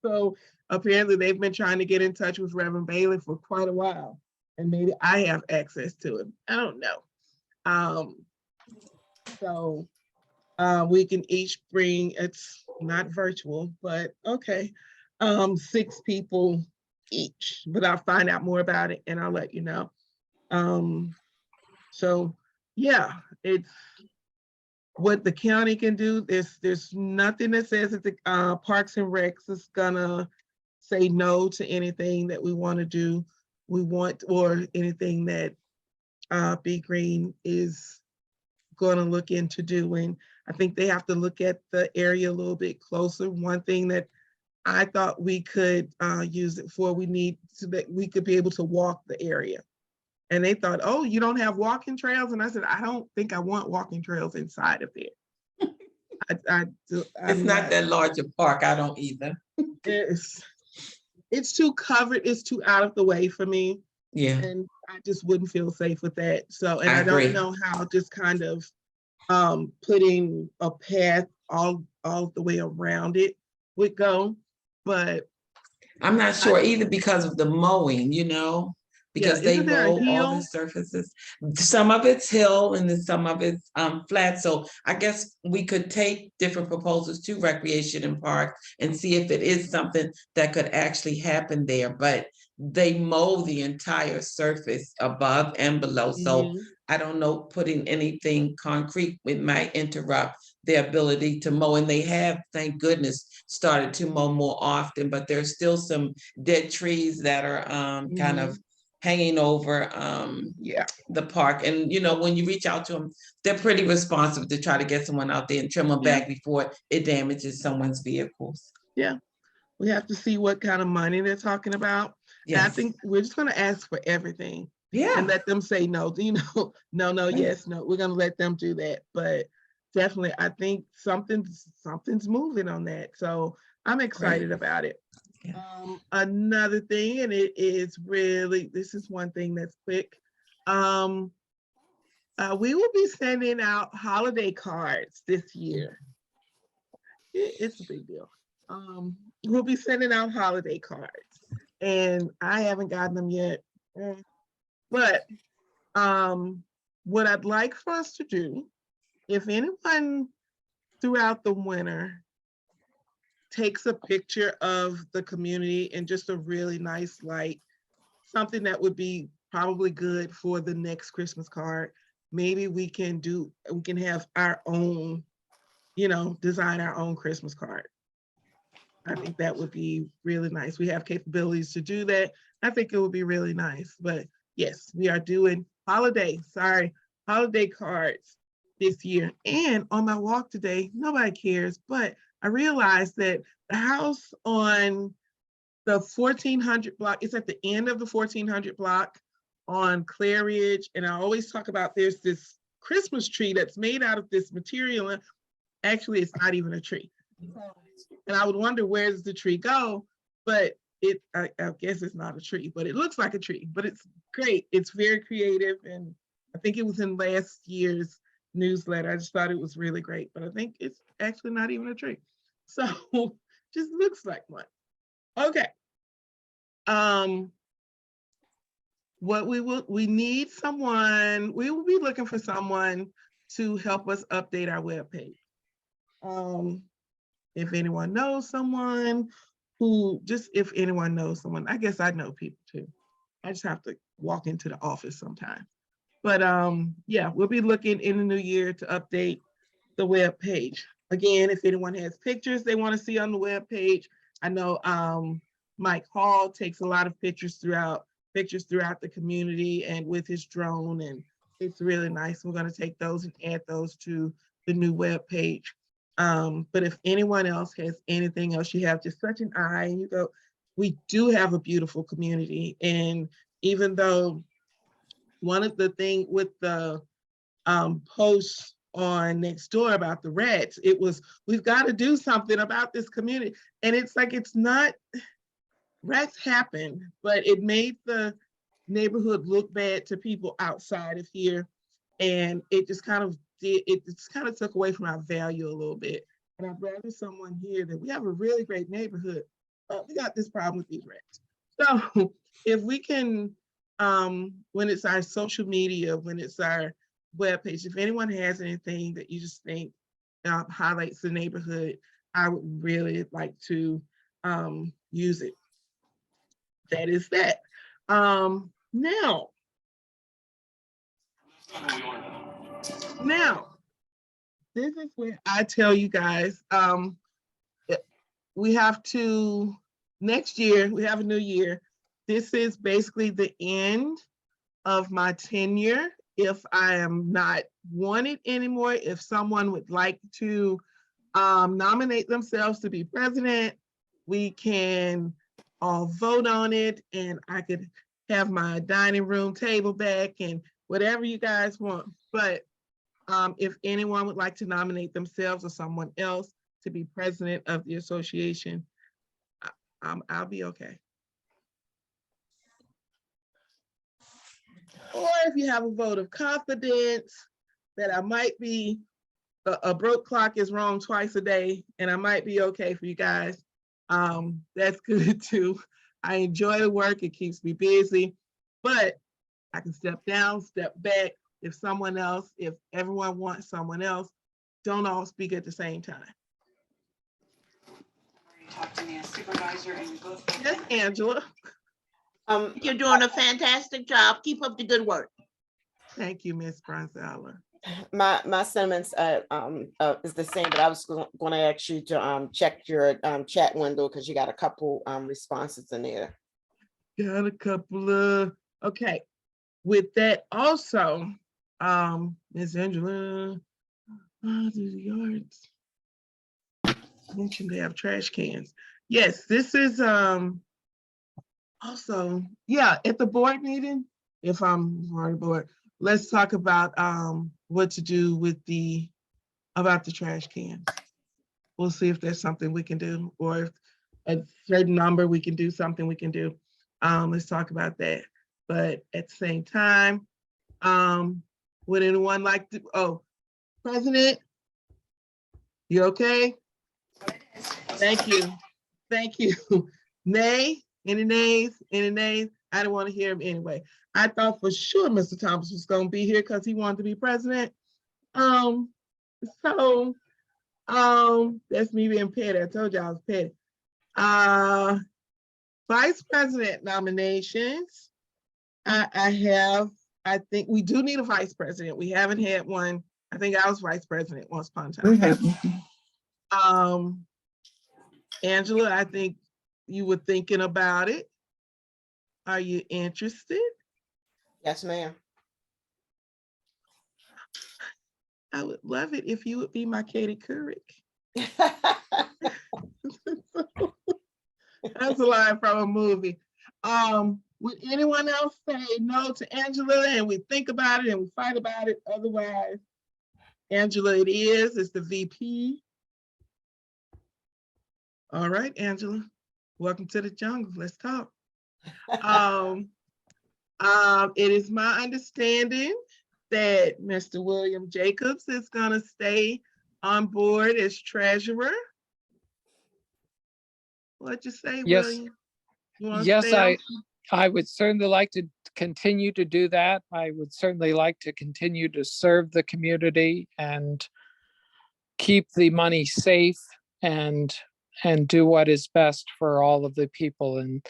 So apparently they've been trying to get in touch with Reverend Bailey for quite a while, and maybe I have access to him. I don't know. So we can each bring, it's not virtual, but okay, 6 people each, but I'll find out more about it and I'll let you know. So yeah, it's what the county can do. There's nothing that says that the Parks and Recs is gonna say no to anything that we want to do. Or anything that Be Green is going to look into doing. I think they have to look at the area a little bit closer. One thing that I thought we could use it for, we need so that we could be able to walk the area. And they thought, oh, you don't have walking trails? And I said, I don't think I want walking trails inside of there. It's not that large a park. I don't either. It's too covered. It's too out of the way for me. Yeah. And I just wouldn't feel safe with that. So, and I I agree. don't know how just kind of putting a path all the way around it would go. but I'm not sure either because of the mowing, you know, because yeah, they isn't there a mow all the hill? surfaces. Some of it's hill and then some of it's flat. So I guess we could take different proposals to Recreation and Park and see if it is something that could actually happen there. But they mow the entire surface above and below. So Mhm. I don't know, putting anything concrete, it might interrupt their ability to mow. And they have, thank goodness, started to mow more often, but there's still some dead trees that are kind of hanging over Yeah. the park. And you know, when you reach out to them, they're pretty responsive to try to get someone out there and trim them Yeah. back before it damages someone's vehicles. Yeah. We have to see what kind of money they're talking about. And I Yes. think we're just going to ask for everything Yeah. and let them say no, you know, no, Right. yes, no. We're going to let them do that. But definitely, I think something's moving on that. So I'm excited about it. Yeah. Another thing, and it is really, this is one thing that's quick. We will be sending out holiday cards this year. It's a big deal. We'll be sending out holiday cards, and I haven't gotten them yet. But what I'd like for us to do, if anyone throughout the winter takes a picture of the community in just a really nice light, something that would be probably good for the next Christmas card, maybe we can have our own, you know, design our own Christmas card. I think that would be really nice. We have capabilities to do that. I think it would be really nice. But yes, we are doing holiday cards this year. And on my walk today, nobody cares, but I realized that the house on the 1400 block, it's at the end of the 1400 block on Clare Ridge. And I always talk about there's this Christmas tree that's made out of this material. And actually, it's not even a tree. And I would wonder, where does the tree go? But I guess it's not a tree, but it looks like a tree, but it's great. It's very creative. And I think it was in last year's newsletter. I just thought it was really great, but I think it's actually not even a tree. So just looks like one. Okay. We need someone, we will be looking for someone to help us update our webpage. If anyone knows someone if anyone knows someone, I guess I know people too. I just have to walk into the office sometime. But yeah, we'll be looking in the new year to update the web page. Again, if anyone has pictures they want to see on the web page, I know Mike Hall takes a lot of pictures throughout the community and with his drone, and it's really nice. We're going to take those and add those to the new web page. But if anyone else has anything else, you have just such an eye and you go, we do have a beautiful community. And even though one of the things with the posts on Nextdoor about the rats, it was, we've got to do something about this community. And it's like, it's not, rats happen, but it made the neighborhood look bad to people outside of here. And it just kind of took away from our value a little bit. And I'd rather someone hear that we have a really great neighborhood, but we got this problem with these rats. So if we can, when it's our social media, when it's our webpage, if anyone has anything that you just think highlights the neighborhood, I would really like to use it. That is that. Now, this is where I tell you guys, we have to, next year, we have a new year. This is basically the end of my tenure. If I am not wanted anymore, if someone would like to nominate themselves to be president, we can all vote on it, and I could have my dining room table back and whatever you guys want. But if anyone would like to nominate themselves or someone else to be president of the association, I'll be okay. Or if you have a vote of confidence that I might be, a broke clock is wrong twice a day, and I might be okay for you guys. That's good too. I enjoy the work. It keeps me busy, but I can step down, step back. If everyone wants someone else, don't all speak at the same time. Yes, Angela. You're doing a fantastic job. Keep up the good work. Thank you, Ms. Bronzella. My sentiments is the same, but I was going to ask you to check your chat window because you got a couple responses in there. Got a couple of, okay. With that also, Ms. Angela, do the yards. Mentioned they have trash cans. Yes, this is also, yeah, at the board meeting, if I'm on the board, let's talk about what to do with about the trash cans. We'll see if there's something we can do, or if a certain number we can do something we can do. Let's talk about that. But at the same time, would anyone like to, President, you okay? Thank you. Thank you. Nay? Any nays? Any nays? I don't want to hear him anyway. I thought for sure Mr. Thomas was going to be here because he wanted to be president. So that's me being petty. I told you I was petty. Vice president nominations. I think we do need a vice president. We haven't had one. I think I was vice president once upon a time. Angela, I think you were thinking about it. Are you interested? Yes, ma'am. I would love it if you would be my Katie Couric. That's a line from a movie. Would anyone else say no to Angela and we think about it and we fight about it? Otherwise, Angela it is. It's the VP. All right, Angela. Welcome to the jungle. Let's talk. It is my understanding that Mr. William Jacobs is going to stay on board as treasurer. What'd you say, Yes. William? You wanna Yes, stay on? I would certainly like to continue to do that. I would certainly like to continue to serve the community and keep the money safe and do what is best for all of the people and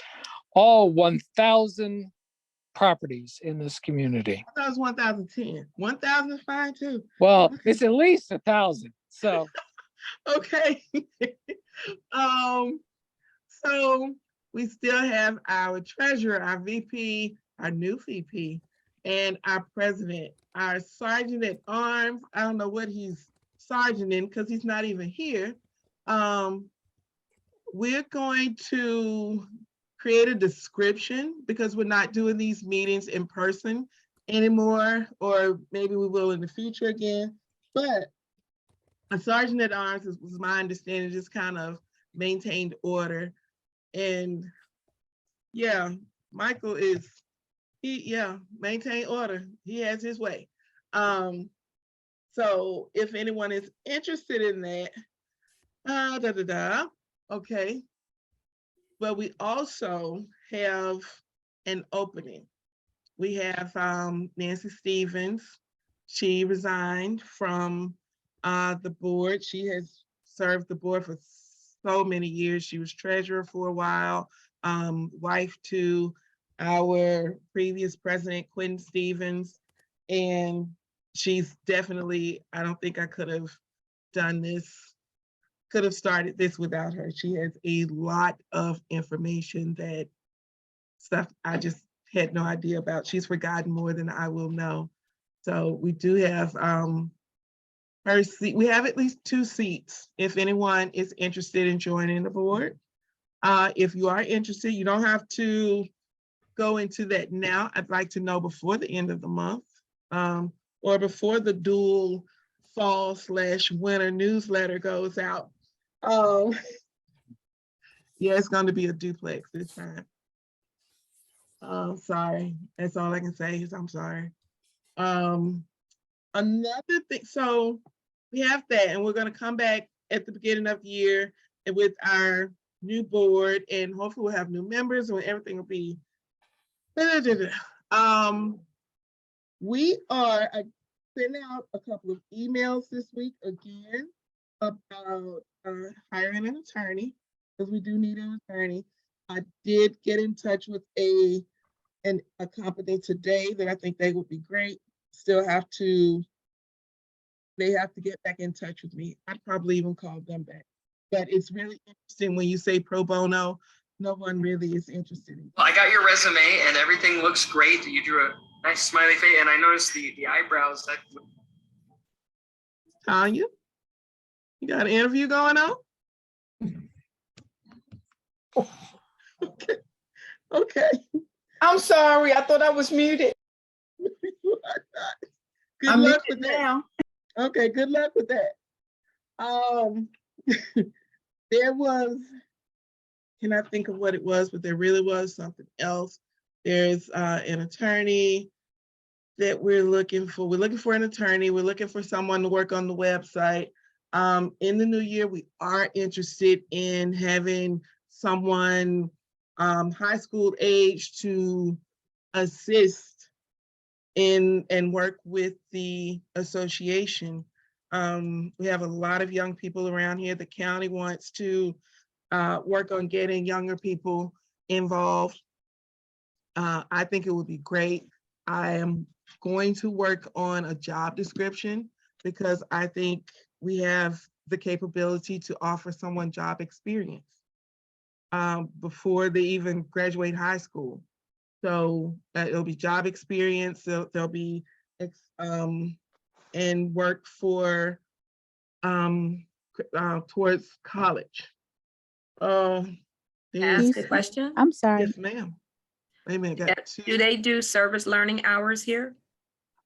all 1,000 properties in this community. I thought it was 1,010. 1,000 is fine too. Well, it's at least 1,000. So Okay. So we still have our treasurer, our VP, our new VP, and our president, our sergeant at arms. I don't know what he's sergeant in because he's not even here. We're going to create a description because we're not doing these meetings in person anymore, or maybe we will in the future again. But a sergeant at arms was my understanding, just kind of maintained order. And yeah, Michael is, maintain order. He has his way. So if anyone is interested in that, okay. But we also have an opening. We have Nancy Stevens. She resigned from the board. She has served the board for so many years. She was treasurer for a while, wife to our previous president, Quentin Stevens. And she's definitely, I don't think I could have done this, could have started this without her. She has a lot of information that stuff I just had no idea about. She's forgotten more than I will know. So we do have her seat. We have at least 2 seats if anyone is interested in joining the board. If you are interested, you don't have to go into that now. I'd like to know before the end of the month, or before the dual fall/winter newsletter goes out. Yeah, it's going to be a duplex this time. Sorry, that's all I can say is I'm sorry. Another thing, so we have that, and we're going to come back at the beginning of the year with our new board, and hopefully we'll have new members and everything will be. I sent out a couple of emails this week again about hiring an attorney, because we do need an attorney. I did get in touch with a company today that I think they would be great. They have to get back in touch with me. I'd probably even call them back. But it's really interesting when you say pro bono, no one really is interested in. Well, I got your resume and everything looks great. You drew a nice smiley face, and I noticed the eyebrows. Tanya, you got an interview going on? Okay. Okay. I'm sorry, I thought I was muted. Good luck with that. Now. Okay, good luck with that. There was, can I think of what it was, but there really was something else. There's an attorney that we're looking for. We're looking for an attorney. We're looking for someone to work on the website. In the new year, we are interested in having someone high school age to assist in and work with the association. We have a lot of young people around here. The county wants to work on getting younger people involved. I think it would be great. I am going to work on a job description because I think we have the capability to offer someone job experience before they even graduate high school. So it'll be job experience. There'll be and work for towards college. Ask a question? I'm sorry. Yes, ma'am. Wait a minute. Do they do service learning hours here?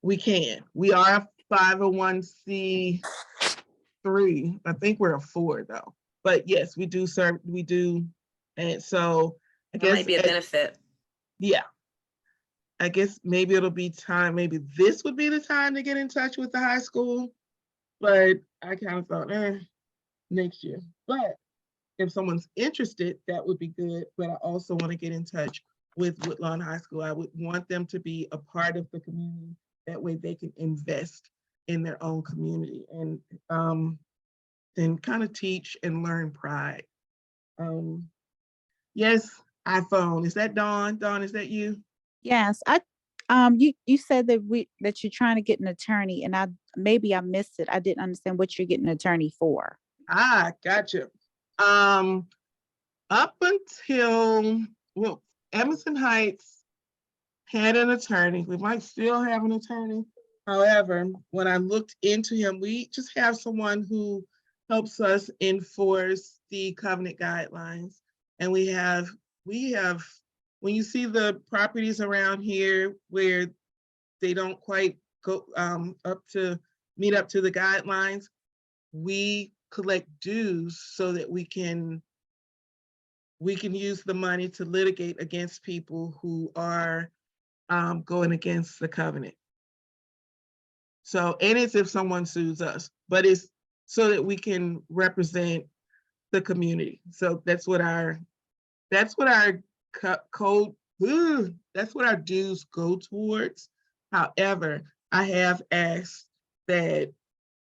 We can. We are a 501c3. I think we're a 4 though. But yes, we do serve. We do, and so I guess That might be a benefit. Yeah. I guess maybe it'll be time. Maybe this would be the time to get in touch with the high school. But I kind of thought, next year. But if someone's interested, that would be good. But I also want to get in touch with Woodlawn High School. I would want them to be a part of the community. That way they can invest in their own community and then kind of teach and learn pride. Yes, iPhone. Is that Dawn? Dawn, is that you? Yes, you said that you're trying to get an attorney, and I missed it. I didn't understand what you're getting an attorney for. Gotcha. Up until, well, Emerson Heights had an attorney. We might still have an attorney. However, when I looked into him, we just have someone who helps us enforce the covenant guidelines. And we have, when you see the properties around here where they don't quite go meet up to the guidelines, we collect dues so that we can use the money to litigate against people who are going against the covenant. So, and it's if someone sues us, but it's so that we can represent the community. So that's what our code, that's what our dues go towards. However, I have asked that,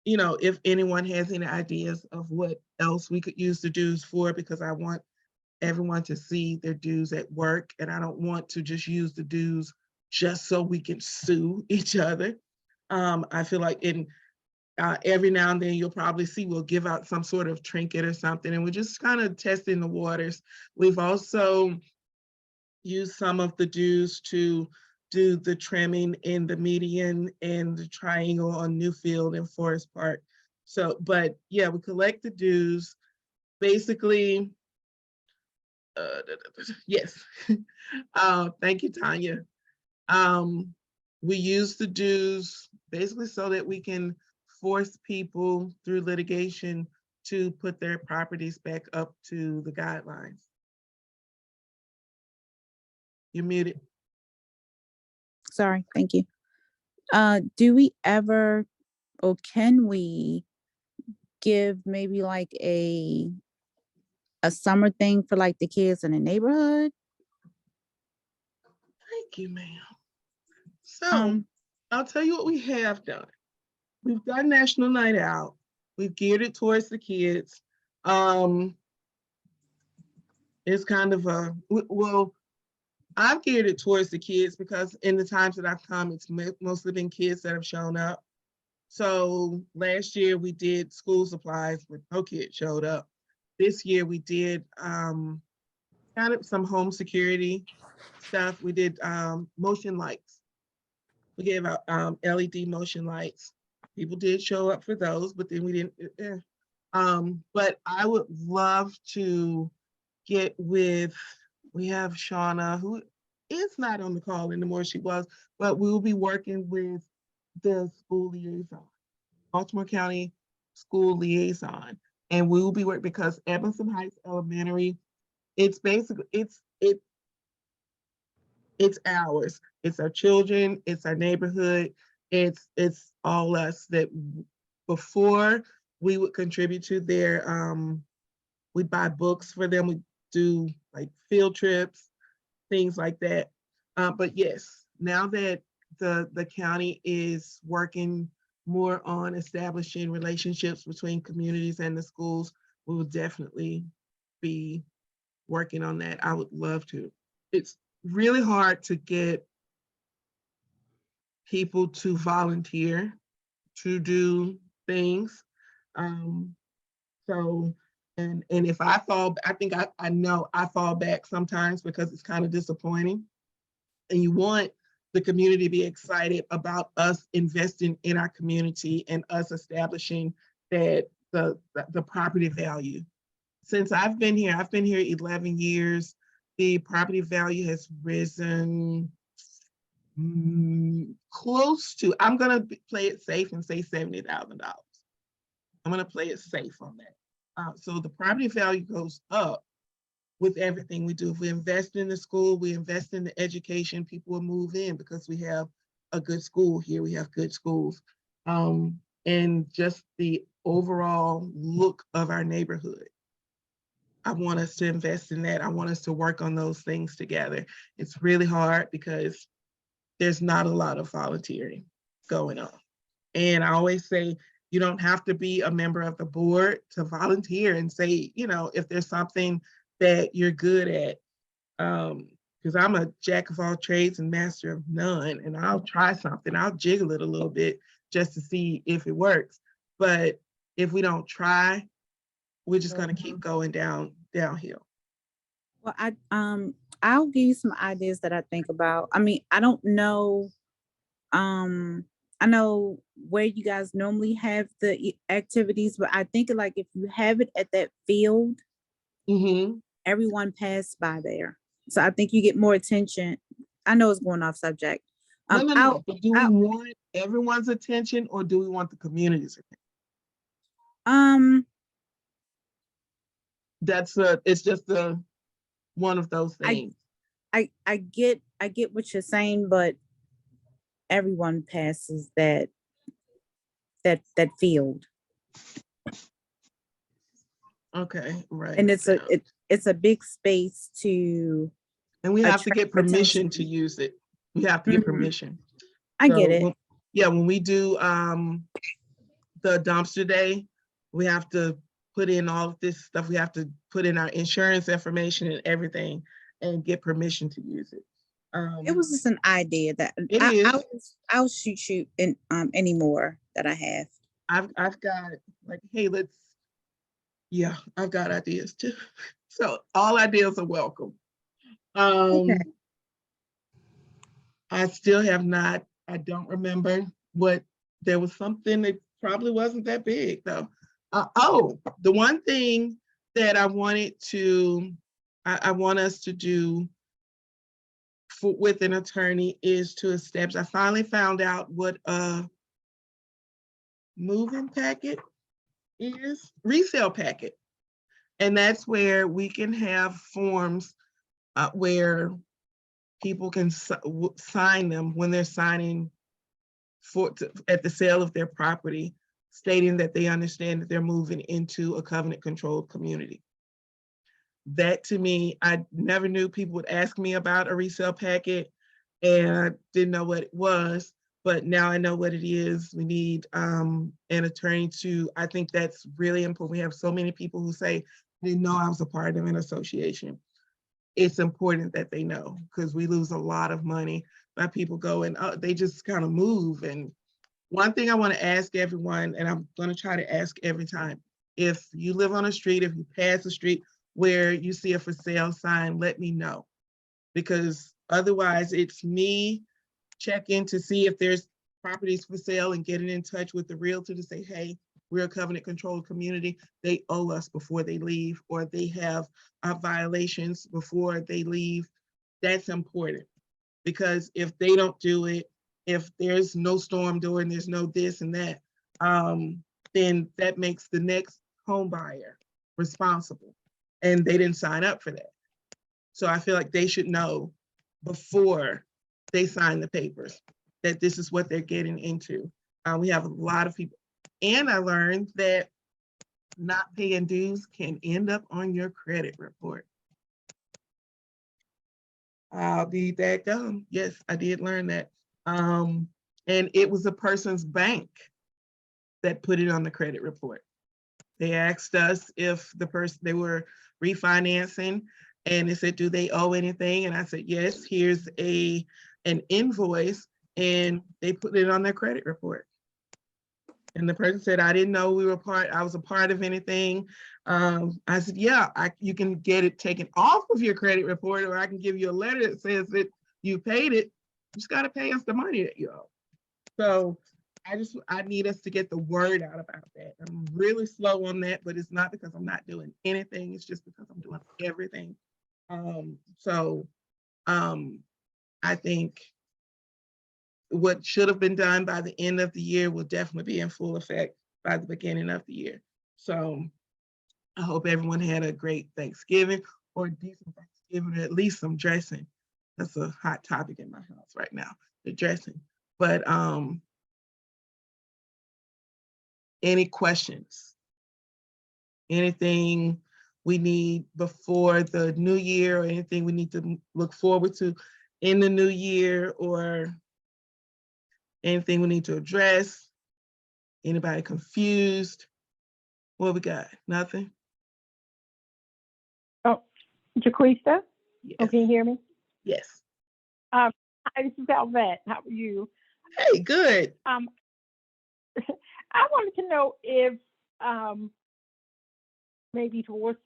if anyone has any ideas of what else we could use the dues for, because I want everyone to see their dues at work, and I don't want to just use the dues just so we can sue each other. I feel like every now and then you'll probably see we'll give out some sort of trinket or something, and we're just kind of testing the waters. We've also used some of the dues to do the trimming in the median and the triangle on Newfield and Forest Park. So, but yeah, we collect the dues. Basically, yes. Thank you, Tanya. We use the dues basically so that we can force people through litigation to put their properties back up to the guidelines. You're muted. Sorry, thank you. Do we ever, or can we give maybe like a a summer thing for like the kids in the neighborhood. Thank you, ma'am. So I'll tell you what we have done. We've done National Night Out. We've geared it towards the kids. It's kind of a, well, I've geared it towards the kids because in the times that I've come, it's mostly been kids that have shown up. So last year we did school supplies with no kids showed up. This year we did kind of some home security stuff. We did motion lights. We gave out LED motion lights. People did show up for those, but then we didn't. But I would love to get with, we have Shauna, who is not on the call anymore, she was, but we will be working with the school liaison, Baltimore County School Liaison. And we will be working because Evanston Heights Elementary, it's basically, it's ours. It's our children, it's our neighborhood, it's all us that before we would contribute to their, we'd buy books for them, we do like field trips, things like that. But yes, now that the county is working more on establishing relationships between communities and the schools, we will definitely be working on that. I would love to. It's really hard to get people to volunteer to do things. So, and if I fall, I think I know I fall back sometimes because it's kind of disappointing. And you want the community to be excited about us investing in our community and us establishing that the property value. Since I've been here 11 years, the property value has risen close to, I'm gonna play it safe and say $70,000. I'm gonna play it safe on that. So the property value goes up with everything we do. If we invest in the school, we invest in the education, people will move in because we have a good school here, we have good schools. And just the overall look of our neighborhood. I want us to invest in that. I want us to work on those things together. It's really hard because there's not a lot of volunteering going on. And I always say, you don't have to be a member of the board to volunteer and say, you know, if there's something that you're good at, because I'm a jack of all trades and master of none, and I'll try something, I'll jiggle it a little bit just to see if it works. But if we don't try, we're just gonna keep going downhill. Well, I'll give you some ideas that I think about. I mean, I don't know. I know where you guys normally have the activities, but I think like if you have it at that field, everyone passed by there. So I think you get more attention. I know it's going off subject. No. But do we want everyone's attention or do we want the community's attention? It's just one of those things. I get what you're saying, but everyone passes that field. Okay, right. And it's a big space to. And we have to get permission to use it. We have to get permission. I get it. When we do the dumpster day, we have to put in all of this stuff. We have to put in our insurance information and everything and get permission to use it. It was just an idea that I'll shoot in any more that I have. I've got like, hey, I've got ideas too. So all ideas are welcome. Okay. I still have not, I don't remember there was something that probably wasn't that big though. The one thing that I wanted to, I want us to do with an attorney is to establish, I finally found out what a move-in packet is, resale packet. And that's where we can have forms where people can sign them when they're signing at the sale of their property, stating that they understand that they're moving into a covenant controlled community. that to me, I never knew people would ask me about a resale packet and I didn't know what it was, but now I know what it is. We need an attorney to, I think that's really important. We have so many people who say, they didn't know I was a part of an association. It's important that they know because we lose a lot of money by people going, oh, they just kind of move. And one thing I want to ask everyone, and I'm going to try to ask every time, if you live on a street, if you pass a street where you see a for sale sign, let me know. Because otherwise it's me checking to see if there's properties for sale and getting in touch with the realtor to say, hey, we're a covenant controlled community. They owe us before they leave, or they have violations before they leave. That's important because if they don't do it, if there's no storm door and there's no this and that, then that makes the next home buyer responsible. And they didn't sign up for that. So I feel like they should know before they sign the papers that this is what they're getting into. We have a lot of people. And I learned that not paying dues can end up on your credit report. I'll be that dumb. Yes, I did learn that. And it was a person's bank that put it on the credit report. They asked us if the person, they were refinancing, and they said, do they owe anything? And I said, yes, here's an invoice, and they put it on their credit report. And the person said, I didn't know I was a part of anything. I said, yeah, you can get it taken off of your credit report, or I can give you a letter that says that you paid it. You just got to pay us the money that you owe. So I need us to get the word out about that. I'm really slow on that, but it's not because I'm not doing anything. It's just because I'm doing everything. I think what should have been done by the end of the year will definitely be in full effect by the beginning of the year. So I hope everyone had a great Thanksgiving, or a decent Thanksgiving, or at least some dressing. That's a hot topic in my house right now, the dressing. But any questions? Anything we need before the new year, or anything we need to look forward to in the new year, or anything we need to address? Anybody confused? What we got? Nothing? Oh, Jaquista? Yes. Oh, can you hear me? Yes. Hi, this is Alvette. How are you? Hey, good. I wanted to know if maybe towards,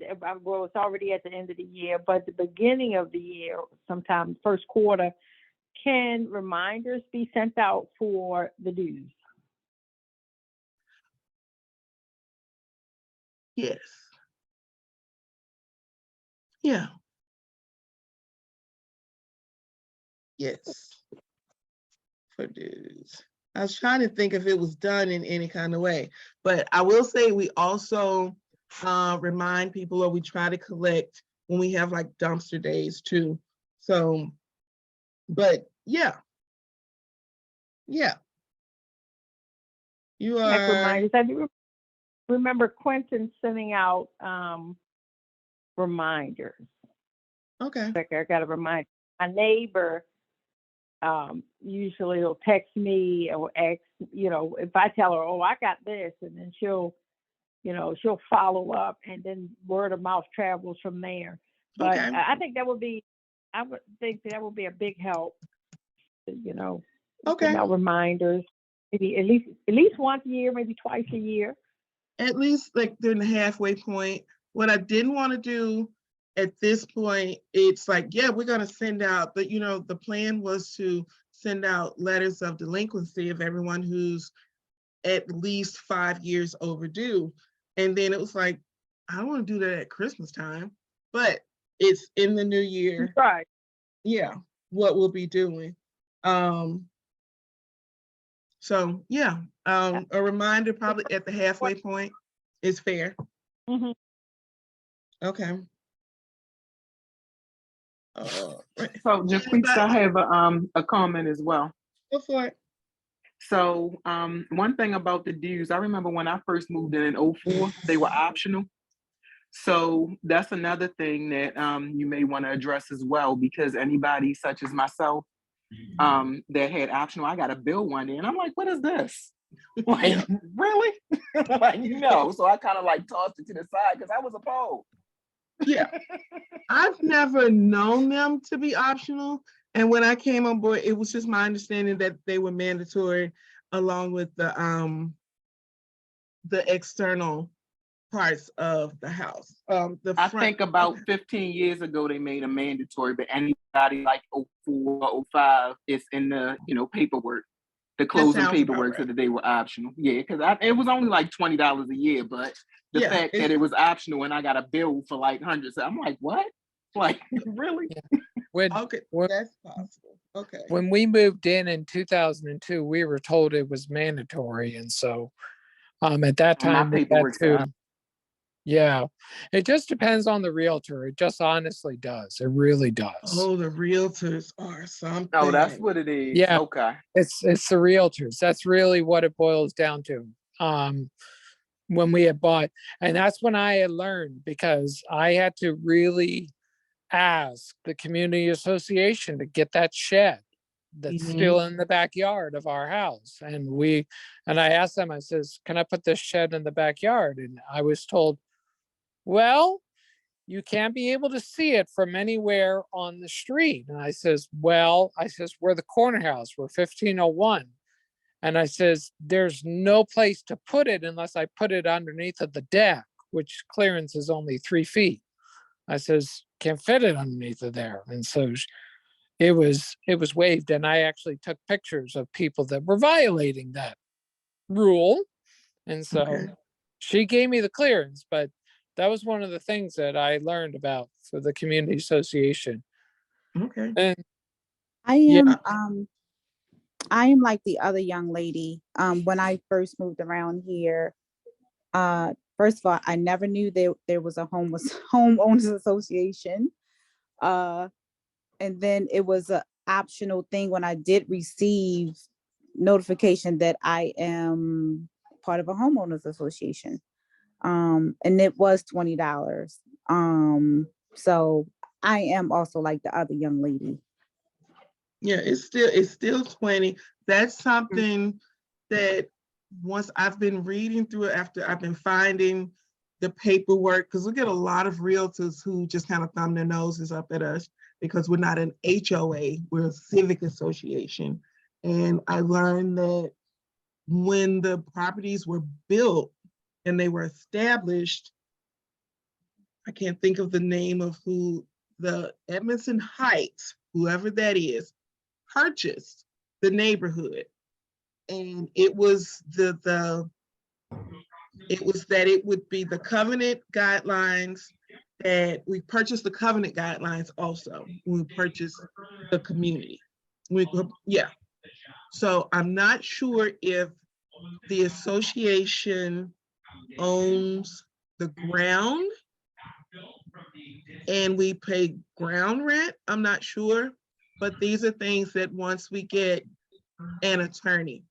well, it's already at the end of the year, but the beginning of the year, sometime first quarter, can reminders be sent out for the dues? Yes. Yeah. Yes. For dues. I was trying to think if it was done in any kind of way, but I will say we also remind people, or we try to collect when we have like dumpster days too. So, but yeah. You Like are. reminders. I do remember Quentin sending out reminders. Okay. Like I got to remind my neighbor. Usually he'll text me or ask, if I tell her, oh, I got this, and then she'll follow up, and then word of mouth travels from there. But Okay. I think I would think that would be a big help. Okay. Reminders, maybe at least once a year, maybe twice a year. At least like during the halfway point. What I didn't want to do at this point, it's like, yeah, we're going to send out, but the plan was to send out letters of delinquency of everyone who's at least 5 years overdue. And then it was like, I don't want to do that at Christmas time, but it's in the new year. Right. Yeah, what we'll be doing. So yeah, a reminder probably at the halfway point is fair. Mm-hmm. Okay. So Jaquista, I have a comment as well. Go for it. So one thing about the dues, I remember when I first moved in 04, they were optional. So that's another thing that you may want to address as well, because anybody such as myself that had optional, I got a bill one day and I'm like, what is this? Like, really? Like, no. So I kind of like tossed it to the side because I was appalled. Yeah. I've never known them to be optional. And when I came on board, it was just my understanding that they were mandatory along with the external parts of the house. I think about 15 years ago, they made a mandatory, but anybody like 04, 05, it's in the, paperwork, the closing paperwork, so that they were optional. Yeah, because it was only like $20 a year, but the fact that it was optional and I got a bill for like hundreds, I'm like, what? Like, really? Okay, that's possible. Okay. When we moved in 2002, we were told it was mandatory. And so at that time, we had to, yeah, it just depends on the realtor. It just honestly does. It really does. Oh, the realtors are something. Oh, that's what it is. Yeah. Okay. It's the realtors. That's really what it boils down to. When we had bought, and that's when I had learned, because I had to really ask the community association to get that shed that's still in the backyard of our house. And I asked them, I says, can I put this shed in the backyard? And I was told, well, you can't be able to see it from anywhere on the street. And I says, we're the corner house, we're 1501. And I says, there's no place to put it unless I put it underneath of the deck, which clearance is only 3 feet. I says, can't fit it underneath of there. And so it was waived. And I actually took pictures of people that were violating that rule. And so she gave me the clearance, but that was one of the things that I learned about for the community association. Okay. And I am like the other young lady. When I first moved around here, first of all, I never knew there was a homeowners association. And then it was an optional thing when I did receive notification that I am part of a homeowners association. And it was $20. So I am also like the other young lady. Yeah, it's still 20. That's something that once I've been reading through it, after I've been finding the paperwork, because we get a lot of realtors who just kind of thumb their noses up at us because we're not an HOA, we're a civic association. And I learned that when the properties were built and they were established, I can't think of the name of who, the Edmondson Heights, whoever that is, purchased the neighborhood. And it was that it would be the covenant guidelines, that we purchased the covenant guidelines also when we purchased the community. So I'm not sure if the association owns the ground and we pay ground rent. I'm not sure, but these are things that once we get an attorney,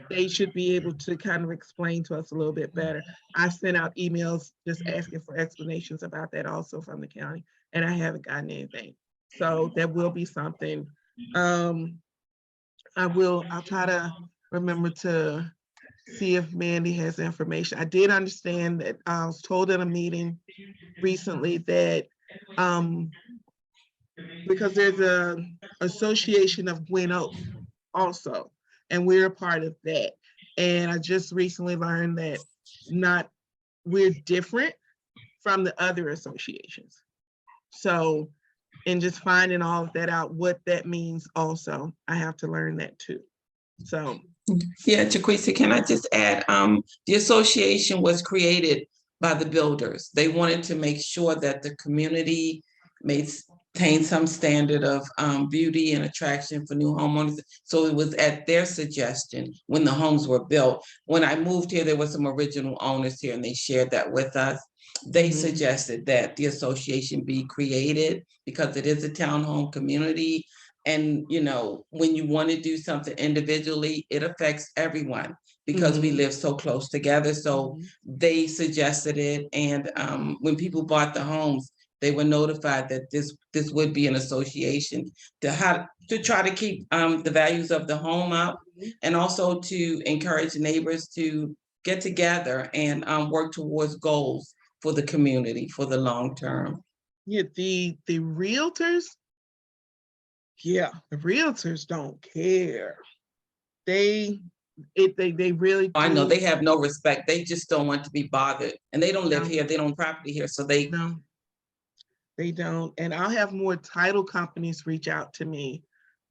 they should be able to kind of explain to us a little bit better. I sent out emails just asking for explanations about that also from the county, and I haven't gotten anything. So there will be something. I'll try to remember to see if Mandy has information. I did understand that I was told in a meeting recently that because there's a association of Gwen Oak also, and we're a part of that. And I just recently learned that we're different from the other associations. So, and just finding all of that out, what that means also, I have to learn that too. So. Yeah, Jaquisa, can I just add, the association was created by the builders. They wanted to make sure that the community maintained some standard of beauty and attraction for new homeowners. So it was at their suggestion when the homes were built. When I moved here, there were some original owners here and they shared that with us. They suggested that the association be created because it is a townhome community. And, when you want to do something individually, it affects everyone. because we live so close together. So they suggested it. And when people bought the homes, they were notified that this would be an association to try to keep the values of the home up, and also to encourage neighbors to get together and work towards goals for the community for the long term. Yeah, the realtors, the realtors don't care. They really do. I know they have no respect. They just don't want to be bothered, and they don't live No. here. They don't property here, so they No, they don't. And I'll have more title companies reach out to me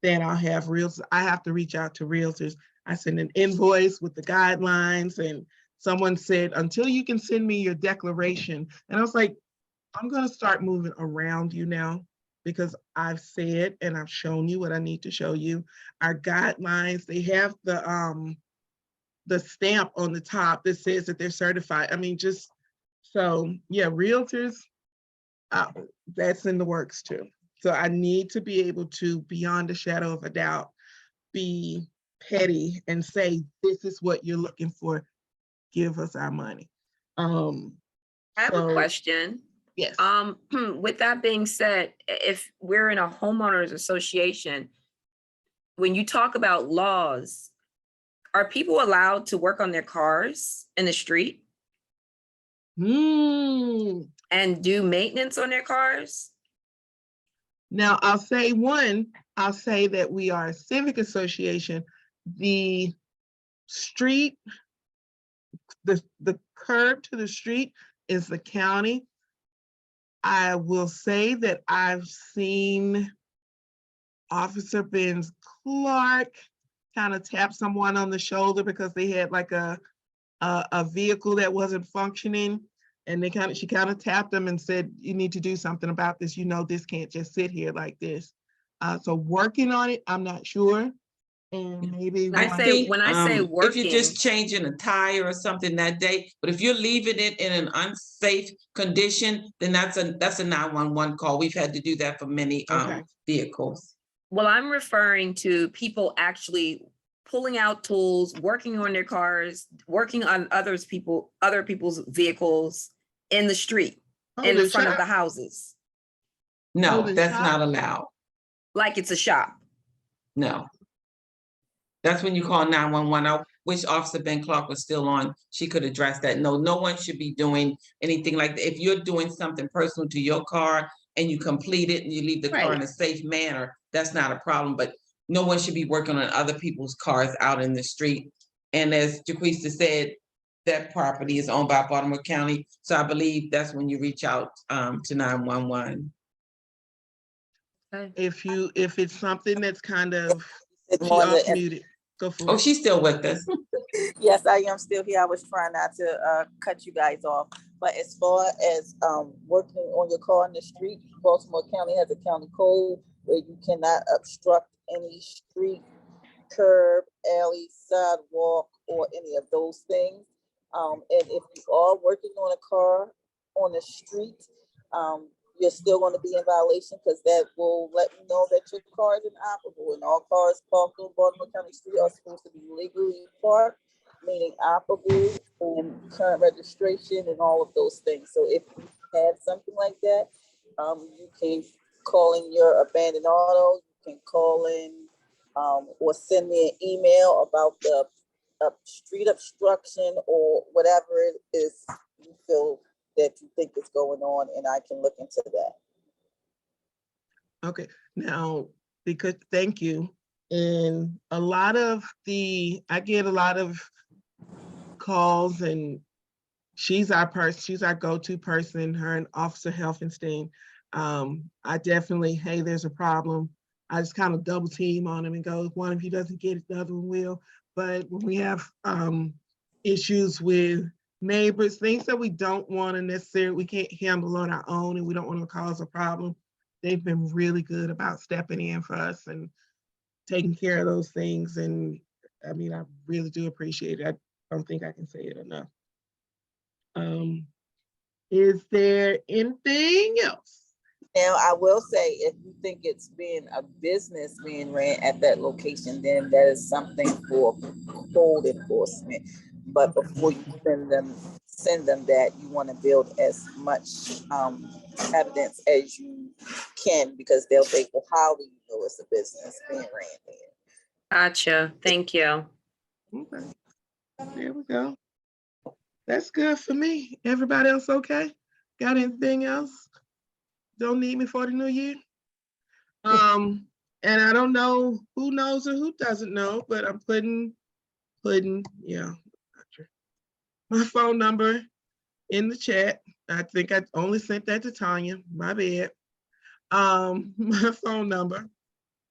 than I'll have realtors. I have to reach out to realtors. I send an invoice with the guidelines, and someone said, until you can send me your declaration. And I was like, I'm going to start moving around you now, because I've said and I've shown you what I need to show you. Our guidelines, they have the stamp on the top that says that they're certified. I mean, just so, yeah, realtors, that's in the works too. So I need to be able to, beyond a shadow of a doubt, be petty and say, this is what you're looking for. Give us our money. I have a question. Yes. With that being said, if we're in a homeowners association, when you talk about laws, are people allowed to work on their cars in the street? And do maintenance on their cars? Now, I'll say that we are a civic association. The street, the curb to the street is the county. I will say that I've seen Officer Benz Clark kind of tap someone on the shoulder because they had like a vehicle that wasn't functioning. And she kind of tapped them and said, you need to do something about this. You know, this can't just sit here like this. So working on it, I'm not sure. And maybe when I say working, if you're just changing a tire or something that day, but if you're leaving it in an unsafe condition, then that's a 911 call. We've had to do that for many vehicles. Well, I'm referring to people actually pulling out tools, working on their cars, working on other people's vehicles in the street, in the front of the houses. No, that's not allowed. Like it's a shop. No. That's when you call 911. I wish Officer Ben Clark was still on. She could address that. No, no one should be doing anything like that. If you're doing something personal to your car and you complete it and you leave the car in a safe manner, that's not a problem. But no one should be working on other people's cars out in the street. And as Jaquista said, that property is owned by Baltimore County. So I believe that's when you reach out to 911. If it's something that's kind of muted. Go for it. Oh, she's still with us. Yes, I am still here. I was trying not to cut you guys off. But as far as working on your car in the street, Baltimore County has a county code where you cannot obstruct any street, curb, alley, sidewalk, or any of those things. And if you are working on a car on the street, you're still going to be in violation, because that will let me know that your car is inoperable. And all cars parked on Baltimore County Street are supposed to be legally parked, meaning operable and current registration and all of those things. So if you have something like that, you can call in your abandoned auto, you can call in or send me an email about the street obstruction or whatever it is you feel that you think is going on, and I can look into that. Okay, now, because thank you. And I get a lot of calls, and she's our go-to person, her and Officer Helfenstein. I definitely, hey, there's a problem. I just kind of double team on them and go, if one of you doesn't get it, the other one will. But when we have issues with neighbors, things that we don't want to necessarily, we can't handle on our own and we don't want to cause a problem, they've been really good about stepping in for us and taking care of those things. And I mean, I really do appreciate it. I don't think I can say it enough. Is there anything else? Now, I will say, if you think it's being a business being ran at that location, then that is something for code enforcement. But before you send them that, you want to build as much evidence as you can, because they'll say, well, how do you know it's a business being ran there? Gotcha. Thank you. Okay, there we go. That's good for me. Everybody else okay? Got anything else? Don't need me for the new year? And I don't know who knows or who doesn't know, but I'm putting, yeah, my phone number in the chat. I think I only sent that to Tanya, my bad. My phone number.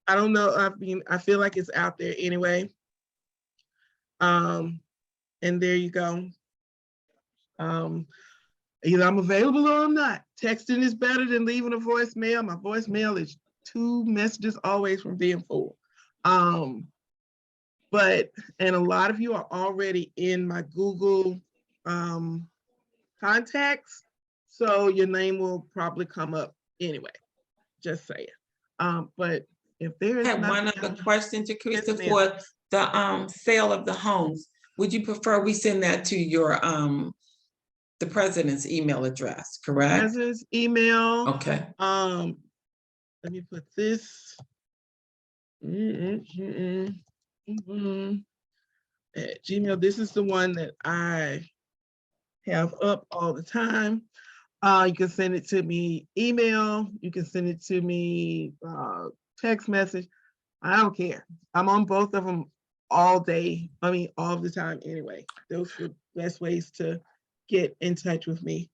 I don't know, I feel like it's out there anyway. And there you go. Either I'm available or I'm not. Texting is better than leaving a voicemail. My voicemail is 2 messages always from being full. But, and a lot of you are already in my Google contacts, so your name will probably come up anyway, just saying. But if there is I have one nothing other else- question to Yes, Krista ma'am. for the sale of the homes. Would you prefer we send that to your the president's email address, correct? President's email. Okay. Let me put this. At Gmail, this is the one that I have up all the time. You can send it to me email, you can send it to me text message. I don't care. I'm on both of them all day. I mean, all the time anyway. Those are the best ways to get in touch with me.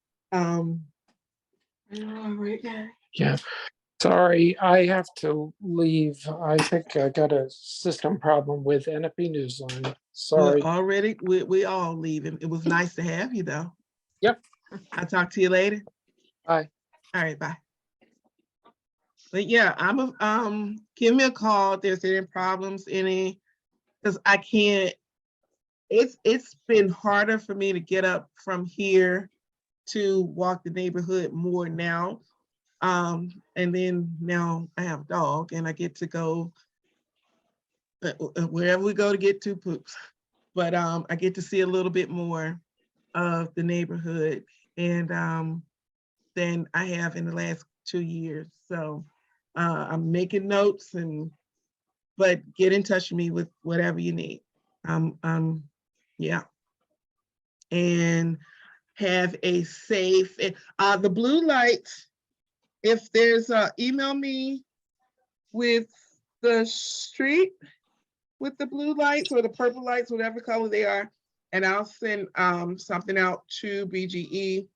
Yeah. Sorry, I have to leave. I think I got a system problem with NFB Newsline. Sorry. Already, we all leaving. It was nice to have you though. Yep. I'll talk to you later. Bye. All right, bye. But yeah, give me a call if there's any problems, because I can't, it's been harder for me to get up from here to walk the neighborhood more now. And then now I have a dog and I get to go wherever we go to get 2 poops. But I get to see a little bit more of the neighborhood and than I have in the last 2 years. So I'm making notes but get in touch with me with whatever you need. Yeah. And have a safe, the blue lights, if there's email me with the street with the blue lights or the purple lights, whatever color they are, and I'll send something out to BGE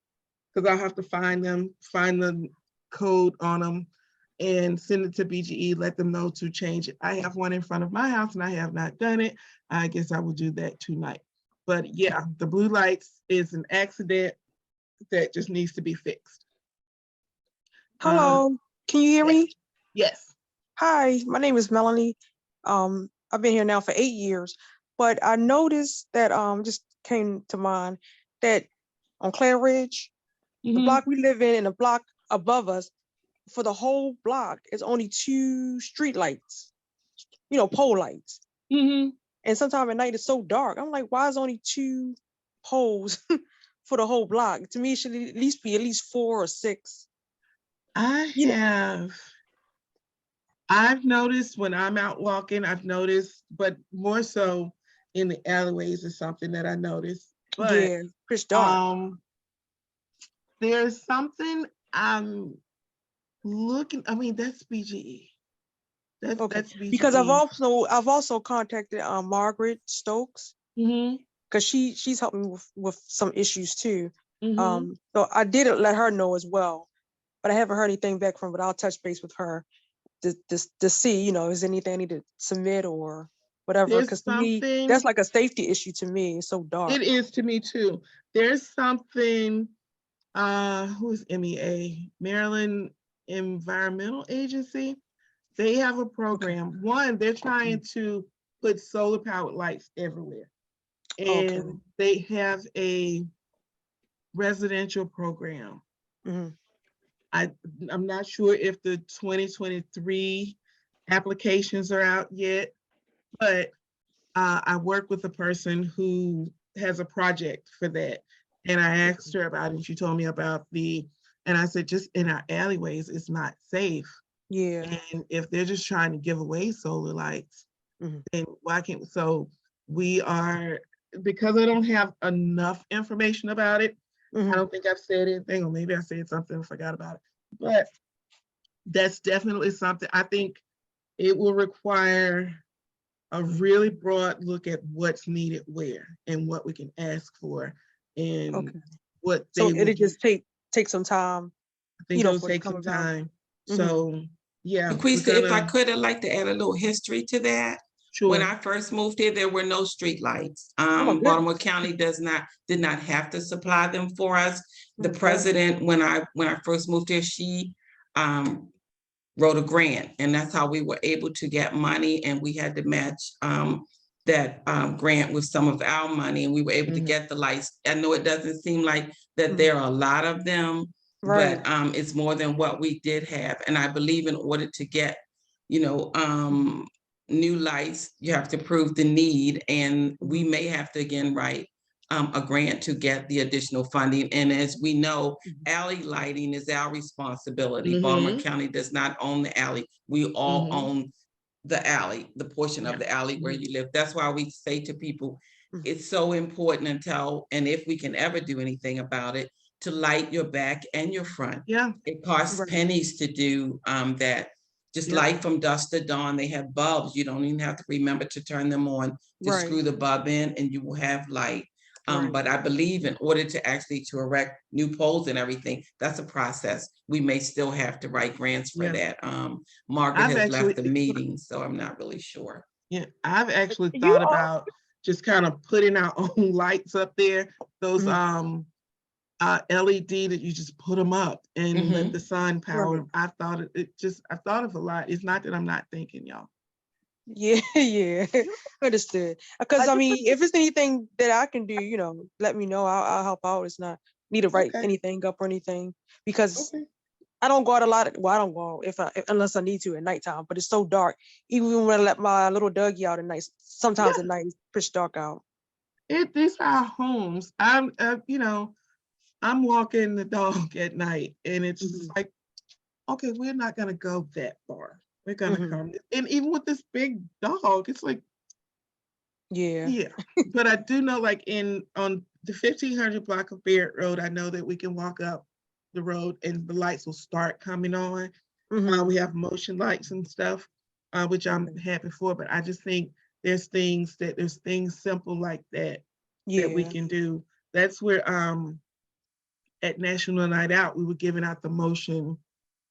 because I'll have to find the code on them and send it to BGE, let them know to change it. I have one in front of my house and I have not done it. I guess I will do that tonight. But yeah, the blue lights is an accident that just needs to be fixed. Hello, can you hear me? Yes. Hi, my name is Melanie. I've been here now for 8 years, but I noticed that just came to mind that on Clare Ridge, the block we live in and the block above us, for the whole block is only 2 street lights, pole lights. And sometimes at night it's so dark. I'm like, why is only 2 poles for the whole block? To me, it should at least be at least 4 or 6. I've noticed when I'm out walking, but more so in the alleyways is something that I noticed. But yeah, pitch dark. There's something I'm looking, that's BGE. That's BGE. Because I've also contacted Margaret Stokes because she's helping me with some issues too. So I did let her know as well, but I haven't heard anything back from her. But I'll touch base with her to see, is anything I need to submit or whatever. Because to me, that's like a safety issue to me. It's so dark. It is to me too. There's something, who's MEA? Maryland Environmental Agency. They have a program. One, they're trying to put solar powered lights everywhere. And they have a residential program. I'm not sure if the 2023 applications are out yet, but I work with a person who has a project for that. And I asked her about it. And she told me about and I said, just in our alleyways, it's not safe. Yeah. And if they're just trying to give away solar lights, then why can't, so we are, because I don't have enough information about it, I don't think I've said anything, or maybe I said something and forgot about it. But that's definitely something. I think it will require a really broad look at what's needed where and what we can ask for and what So they it'll will. just take some time. I think it'll take some time. So yeah. Laquisa, if I could, I'd like to add a little history to that. When Sure. I first moved here, there were no street lights. goodness. Baltimore County did not have to supply them for us. The president, when I first moved here, she wrote a grant, and that's how we were able to get money, and we had to match that grant with some of our money, and we were able to get the lights. I know it doesn't seem like that there are a lot of them, but it's more than what we did have. And I believe in order to get, new lights, you have to prove the need, and we may have to again write a grant to get the additional funding. And as we know, alley lighting is our responsibility. Baltimore County does not own the alley. We all own the alley, the portion of the alley where you live. That's why we say to people, it's so important and if we can ever do anything about it, to light your back and your front. Yeah. It costs pennies to do that. Just light from dusk to dawn. They have bulbs. You don't even have to remember to turn them on. Just screw the bulb in and you will have light. But I believe in order to erect new poles and everything, that's a process. We may still have to write grants for that. Margaret has left the meeting, so I'm not really sure. Yeah, I've actually thought about just kind of putting our own lights up there. Those LED that you just put them up and let the sun power. I thought I thought of a lot. It's not that I'm not thinking, y'all. Yeah, understood. Because I mean, if it's anything that I can do, let me know. I'll help out. It's not need to write anything up or anything, because I don't go out a lot. Well, I don't go out unless I need to at nighttime. But it's so dark. Even when I let my little Dougie out at night, sometimes at night it's pitch dark out. These are our homes. I'm walking the dog at night, and it's just like, okay, we're not gonna go that far. We're gonna come, and even with this big dog, it's like, yeah. But I do know, like on the 1500 block of Beard Road, I know that we can walk up the road and the lights will start coming on. We have motion lights and stuff, which I'm happy for. But I just think there's things simple like that that we can do. That's where at National Night Out, we were giving out the motion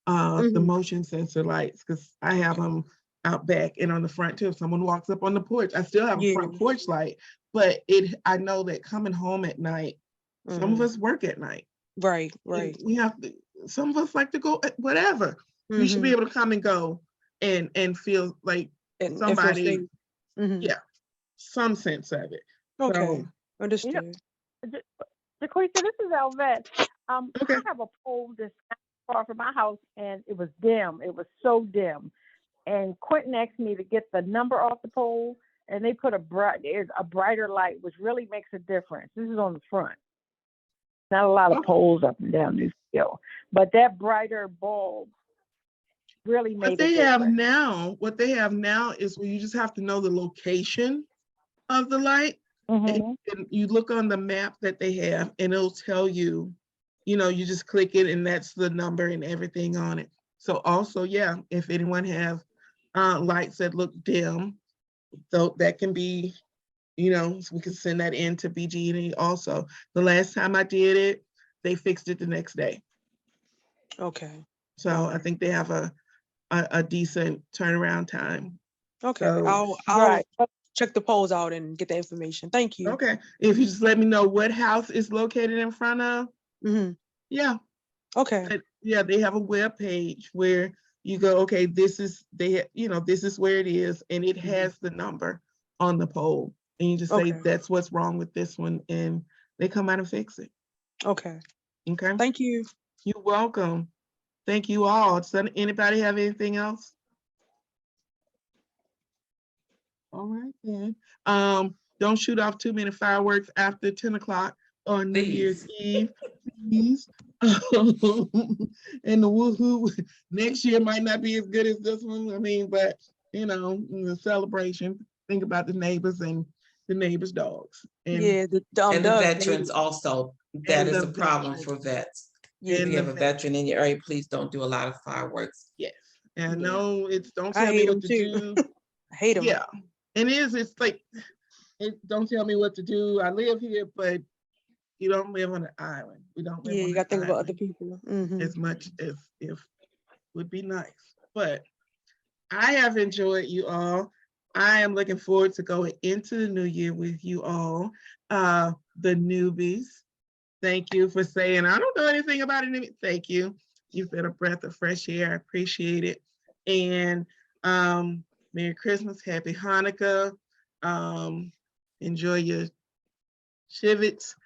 sensor lights, because I have them out back and on the front too. If someone walks up on the porch, I still have a front porch light, but I know that coming home at night, some of us work at night. Right. We have to, some of us like to go whatever. We should be able to come and go and feel like somebody, some sense of it. Okay, So, understood. Jaquita, this is Elvette. I have a pole that's not far from my house, and it was dim. It was so dim. And Quentin asked me to get the number off the pole, and they put a brighter light, which really makes a difference. This is on the front. Not a lot of poles up and down this hill, but that brighter bulb really made a difference. What they have now is where you just have to know the location of the light. And you look on the map that they have, and it'll tell you, you just click it and that's the number and everything on it. So also, if anyone have lights that look dim, so that can be, so we can send that in to BG&E also. The last time I did it, they fixed it the next day. Okay. So I think they have a decent turnaround time. Okay, So, I'll check the polls out and get the information. Thank you. Okay, if you just let me know what house is located in front of. Yeah. Okay. They have a web page where you go, okay, this is where it is, and it has the number on the pole, and you just say that's what's wrong with this one, and they come out and fix it. Okay. Okay. Thank you. You're welcome. thank you all. Does anybody have anything else? All right then. Don't shoot off too many fireworks after 10 o'clock on New Year's Eve, please. And the woohoo next year might not be as good as this one. I mean, but you know, the celebration. Think about the neighbors and the neighbors' dogs. And, Yeah, the And the dogs. veterans also, that And is the a problem veterans. for vets. Yeah. If And you the have a veteran in your area, please don't do a lot of fireworks. Yes. And Yeah. no, it's don't I tell me hate what them to too. do. I hate them. Yeah. It's like don't tell me what to do. I live here, but you don't live on an island. We don't live Yeah, on you an gotta think about island other people. Mhm. as much as if would be nice. But I have enjoyed you all. I am looking forward to going into the new year with you all. The newbies. Thank you for saying, I don't know anything about it. Thank you. You've been a breath of fresh air. I appreciate it. And Merry Christmas, Happy Hanukkah. Enjoy your shivets.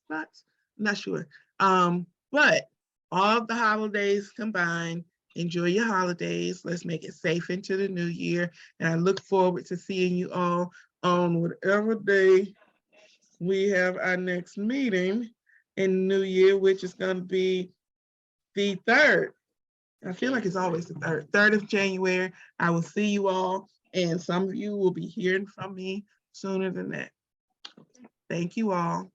Spots? Not sure. But all the holidays combined, enjoy your holidays. Let's make it safe into the new year. And I look forward to seeing you all on whatever day we have our next meeting in New Year, which is going to be the 3rd. I feel like it's always the 3rd of January. I will see you all, and some of you will be hearing from me sooner than that. Thank you all.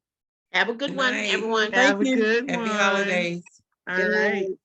Have a good one, night. everyone. Have a you. good Happy one. holidays. All Good right. night.